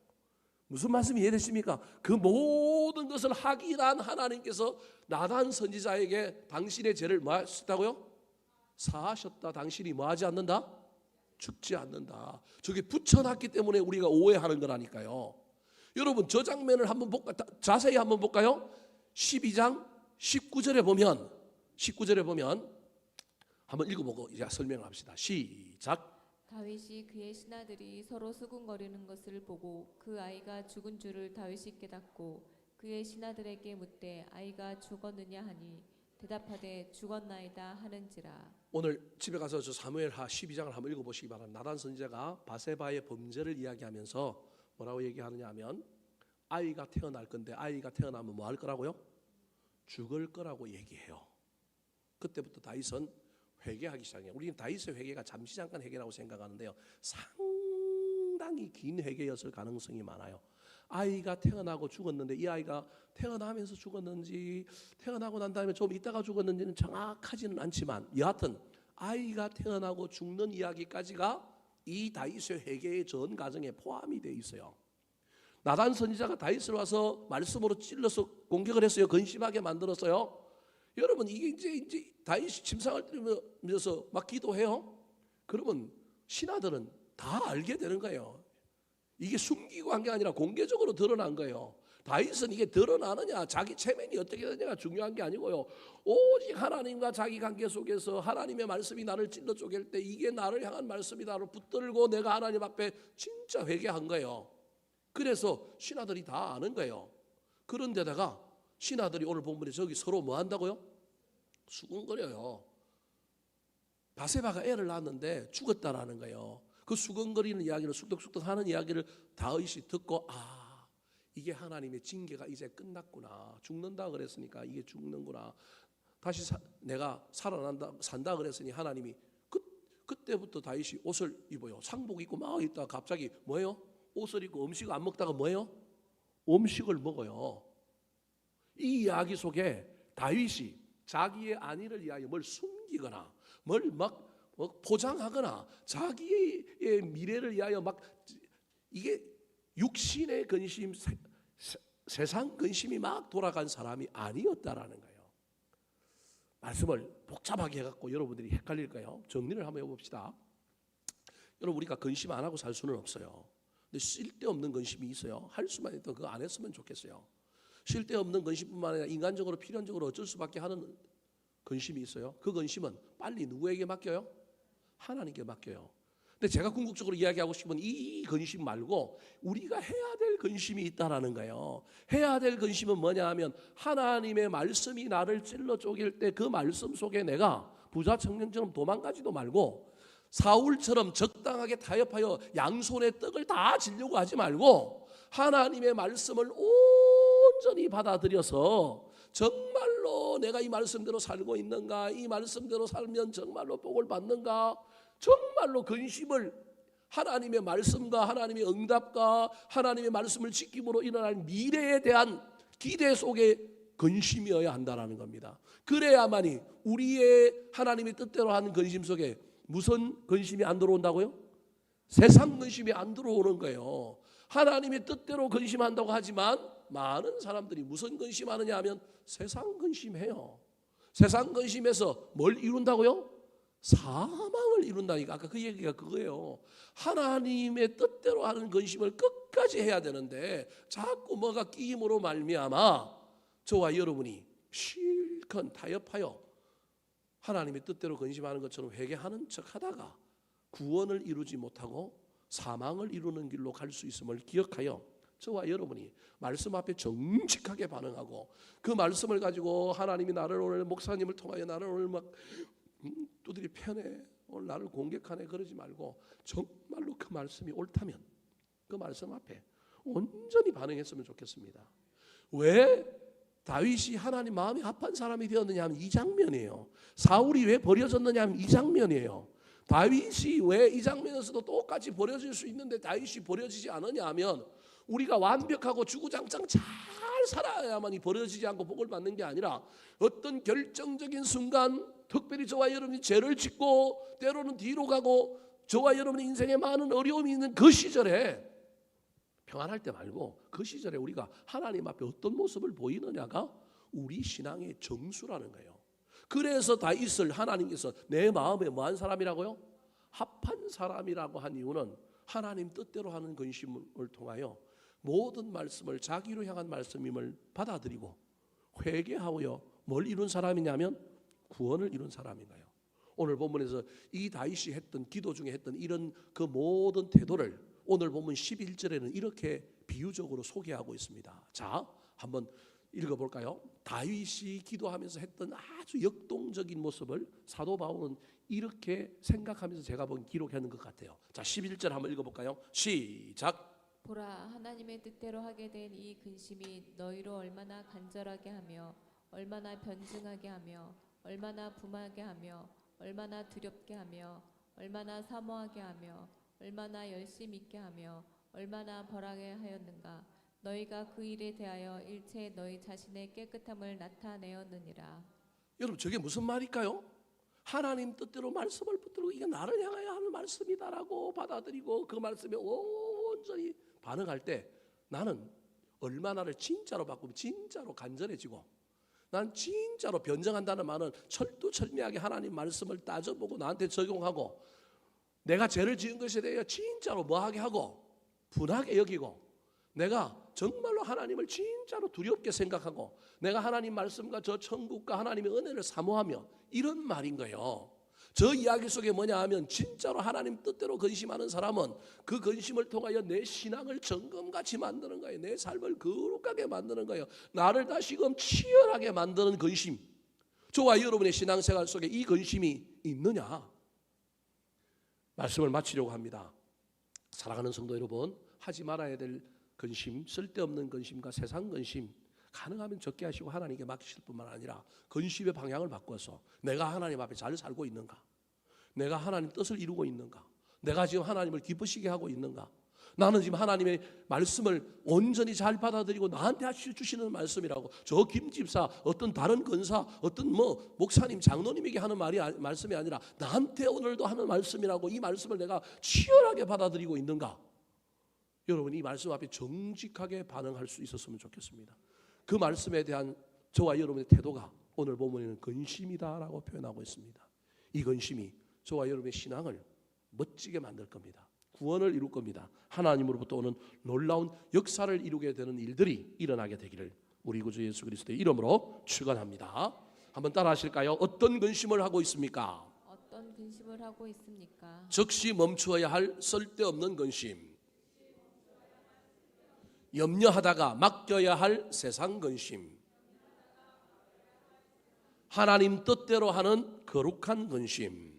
Speaker 1: 무슨 말씀이 이해되십니까? 그 모든 것을 하기 난 하나님께서 나단 선지자에게 당신의 죄를 뭐 하셨다고요? 사하셨다. 당신이 뭐 하지 않는다? 죽지 않는다. 저게 붙여놨기 때문에 우리가 오해하는 거라니까요. 여러분 저 장면을 한번 자세히 한번 볼까요? 12장 19절에 보면 한번 읽어보고 이제 설명을 합시다. 시작.
Speaker 2: 다윗이 그의 신하들이 서로 수군거리는 것을 보고 그 아이가 죽은 줄을 다윗이 깨닫고 그의 신하들에게 묻되 아이가 죽었느냐 하니 대답하되 죽었나이다 하는지라.
Speaker 1: 오늘 집에 가서 저 사무엘하 12장을 한번 읽어보시기 바랍니다. 나단 선지자가 바세바의 범죄를 이야기하면서 뭐라고 얘기하느냐 하면 아이가 태어날 건데 아이가 태어나면 뭐 할 거라고요? 죽을 거라고 얘기해요. 그때부터 다윗은 회개하기 시작해요. 우리는 다윗의 회개가 잠시 잠깐 회개라고 생각하는데요. 상당히 긴 회개였을 가능성이 많아요. 아이가 태어나고 죽었는데 이 아이가 태어나면서 죽었는지 태어나고 난 다음에 좀 있다가 죽었는지는 정확하지는 않지만 여하튼 아이가 태어나고 죽는 이야기까지가 이 다윗의 회개의 전 과정에 포함이 되어 있어요. 나단 선지자가 다윗을 와서 말씀으로 찔러서 공격을 했어요. 근심하게 만들었어요. 여러분 이게 이제 다윗이 침상을 들면서 막 기도해요. 그러면 신하들은 다 알게 되는 거예요. 이게 숨기고 한 게 아니라 공개적으로 드러난 거예요. 다윗은 이게 드러나느냐 자기 체면이 어떻게 되느냐가 중요한 게 아니고요. 오직 하나님과 자기 관계 속에서 하나님의 말씀이 나를 찔러 쪼갤 때 이게 나를 향한 말씀이다로 붙들고 내가 하나님 앞에 진짜 회개한 거예요. 그래서 신하들이 다 아는 거예요. 그런데다가 신하들이 오늘 본문에 저기 서로 뭐 한다고요? 수군거려요. 바세바가 애를 낳았는데 죽었다라는 거예요. 그 수근거리는 이야기를 쑥덕쑥덕 하는 이야기를 다윗이 듣고 이게 하나님의 징계가 이제 끝났구나. 죽는다 그랬으니까 이게 죽는구나. 다시 내가 산다 그랬으니 하나님이 그때부터 다윗이 옷을 입어요. 상복 입고 막 있다가 갑자기 뭐예요? 옷을 입고 음식을 안 먹다가 뭐예요? 음식을 먹어요. 이 이야기 속에 다윗이 자기의 안위를 위하여 뭘 숨기거나 뭘 막 포장하거나 자기의 미래를 위하여 막 이게 육신의 근심, 세상 근심이 막 돌아간 사람이 아니었다라는 거예요. 말씀을 복잡하게 해갖고 여러분들이 헷갈릴 거예요. 정리를 한번 해봅시다. 여러분 우리가 근심 안 하고 살 수는 없어요. 근데 쓸데없는 근심이 있어요. 할 수만 있다면 그거 안 했으면 좋겠어요. 쓸데없는 근심뿐만 아니라 인간적으로 필연적으로 어쩔 수밖에 하는 근심이 있어요. 그 근심은 빨리 누구에게 맡겨요? 하나님께 맡겨요. 근데 제가 궁극적으로 이야기하고 싶은 이 근심 말고 우리가 해야 될 근심이 있다라는 거예요. 해야 될 근심은 뭐냐 하면 하나님의 말씀이 나를 찔러 쪼갤 때 그 말씀 속에 내가 부자 청년처럼 도망가지도 말고 사울처럼 적당하게 타협하여 양손에 떡을 다 지려고 하지 말고 하나님의 말씀을 온전히 받아들여서 정말로 내가 이 말씀대로 살고 있는가, 이 말씀대로 살면 정말로 복을 받는가, 정말로 근심을 하나님의 말씀과 하나님의 응답과 하나님의 말씀을 지킴으로 일어날 미래에 대한 기대 속에 근심이어야 한다는 겁니다. 그래야만이 우리의 하나님의 뜻대로 하는 근심 속에 무슨 근심이 안 들어온다고요? 세상 근심이 안 들어오는 거예요. 하나님의 뜻대로 근심한다고 하지만 많은 사람들이 무슨 근심하느냐 하면 세상 근심해요. 세상 근심에서 뭘 이룬다고요? 사망을 이룬다니까. 아까 그 얘기가 그거예요. 하나님의 뜻대로 하는 근심을 끝까지 해야 되는데 자꾸 뭐가 끼임으로 말미암아 저와 여러분이 실컷 타협하여 하나님의 뜻대로 근심하는 것처럼 회개하는 척하다가 구원을 이루지 못하고 사망을 이루는 길로 갈 수 있음을 기억하여 저와 여러분이 말씀 앞에 정직하게 반응하고 그 말씀을 가지고 하나님이 나를 오늘 목사님을 통하여 나를 오늘 막 두드리 패네, 오늘 나를 공격하네 그러지 말고 정말로 그 말씀이 옳다면 그 말씀 앞에 온전히 반응했으면 좋겠습니다. 왜 다윗이 하나님 마음이 합한 사람이 되었느냐 하면 이 장면이에요. 사울이 왜 버려졌느냐 하면 이 장면이에요. 다윗이 왜 이 장면에서도 똑같이 버려질 수 있는데 다윗이 버려지지 않느냐 하면 우리가 완벽하고 주구장창 잘 살아야만이 버려지지 않고 복을 받는 게 아니라 어떤 결정적인 순간, 특별히 저와 여러분이 죄를 짓고 때로는 뒤로 가고 저와 여러분의 인생에 많은 어려움이 있는 그 시절에 평안할 때 말고 그 시절에 우리가 하나님 앞에 어떤 모습을 보이느냐가 우리 신앙의 정수라는 거예요. 그래서 다윗을 하나님께서 내 마음에 뭐한 사람이라고요? 합한 사람이라고 한 이유는 하나님 뜻대로 하는 근심을 통하여 모든 말씀을 자기로 향한 말씀임을 받아들이고 회개하고요. 뭘 이룬 사람이냐면 구원을 이룬 사람인 거예요. 오늘 본문에서 이 다윗이 했던 기도 중에 했던 이런 그 모든 태도를 오늘 본문 11절에는 이렇게 비유적으로 소개하고 있습니다. 자, 한번 읽어볼까요? 다윗이 기도하면서 했던 아주 역동적인 모습을 사도 바울은 이렇게 생각하면서 제가 보기엔 기록하는 것 같아요. 자, 11절 한번 읽어볼까요? 시작.
Speaker 2: 보라, 하나님의 뜻대로 하게 된 이 근심이 너희로 얼마나 간절하게 하며 얼마나 변증하게 하며 얼마나 분하게 하며 얼마나 두렵게 하며 얼마나 사모하게 하며 얼마나 열심 있게 하며 얼마나 벌하게 하였는가. 너희가 그 일에 대하여 일체 너희 자신의 깨끗함을 나타내었느니라.
Speaker 1: 여러분, 저게 무슨 말일까요? 하나님 뜻대로 말씀을 붙들고 이게 나를 향하여 하는 말씀이다라고 받아들이고 그 말씀에 온전히 반응할 때 나는 얼마나를 진짜로 바꾸면 진짜로 간절해지고 난 진짜로 변정한다는 말은 철두철미하게 하나님 말씀을 따져보고 나한테 적용하고 내가 죄를 지은 것에 대해 진짜로 뭐하게 하고 분하게 여기고 내가 정말로 하나님을 진짜로 두렵게 생각하고 내가 하나님 말씀과 저 천국과 하나님의 은혜를 사모하며 이런 말인 거예요. 저 이야기 속에 뭐냐 하면 진짜로 하나님 뜻대로 근심하는 사람은 그 근심을 통하여 내 신앙을 정금같이 만드는 거예요. 내 삶을 거룩하게 만드는 거예요. 나를 다시금 치열하게 만드는 근심. 저와 여러분의 신앙생활 속에 이 근심이 있느냐? 말씀을 마치려고 합니다. 사랑하는 성도 여러분, 하지 말아야 될 근심, 쓸데없는 근심과 세상 근심 가능하면 적게 하시고 하나님께 맡기실 뿐만 아니라 근심의 방향을 바꿔서 내가 하나님 앞에 잘 살고 있는가? 내가 하나님 뜻을 이루고 있는가? 내가 지금 하나님을 기쁘시게 하고 있는가? 나는 지금 하나님의 말씀을 온전히 잘 받아들이고 나한테 주시는 말씀이라고 저 김집사 어떤 다른 권사 어떤 목사님 장로님에게 하는 말씀이 아니라 나한테 오늘도 하는 말씀이라고 이 말씀을 내가 치열하게 받아들이고 있는가? 여러분 이 말씀 앞에 정직하게 반응할 수 있었으면 좋겠습니다. 그 말씀에 대한 저와 여러분의 태도가 오늘 본문에는 근심이다라고 표현하고 있습니다. 이 근심이 저와 여러분의 신앙을 멋지게 만들 겁니다. 구원을 이룰 겁니다. 하나님으로부터 오는 놀라운 역사를 이루게 되는 일들이 일어나게 되기를 우리 구주 예수 그리스도의 이름으로 축원합니다. 한번 따라 하실까요? 어떤 근심을 하고 있습니까?
Speaker 2: 어떤 근심을 하고 있습니까?
Speaker 1: 즉시 멈추어야 할 쓸데없는 근심. 염려하다가 맡겨야 할 세상 근심. 하나님 뜻대로 하는 거룩한 근심.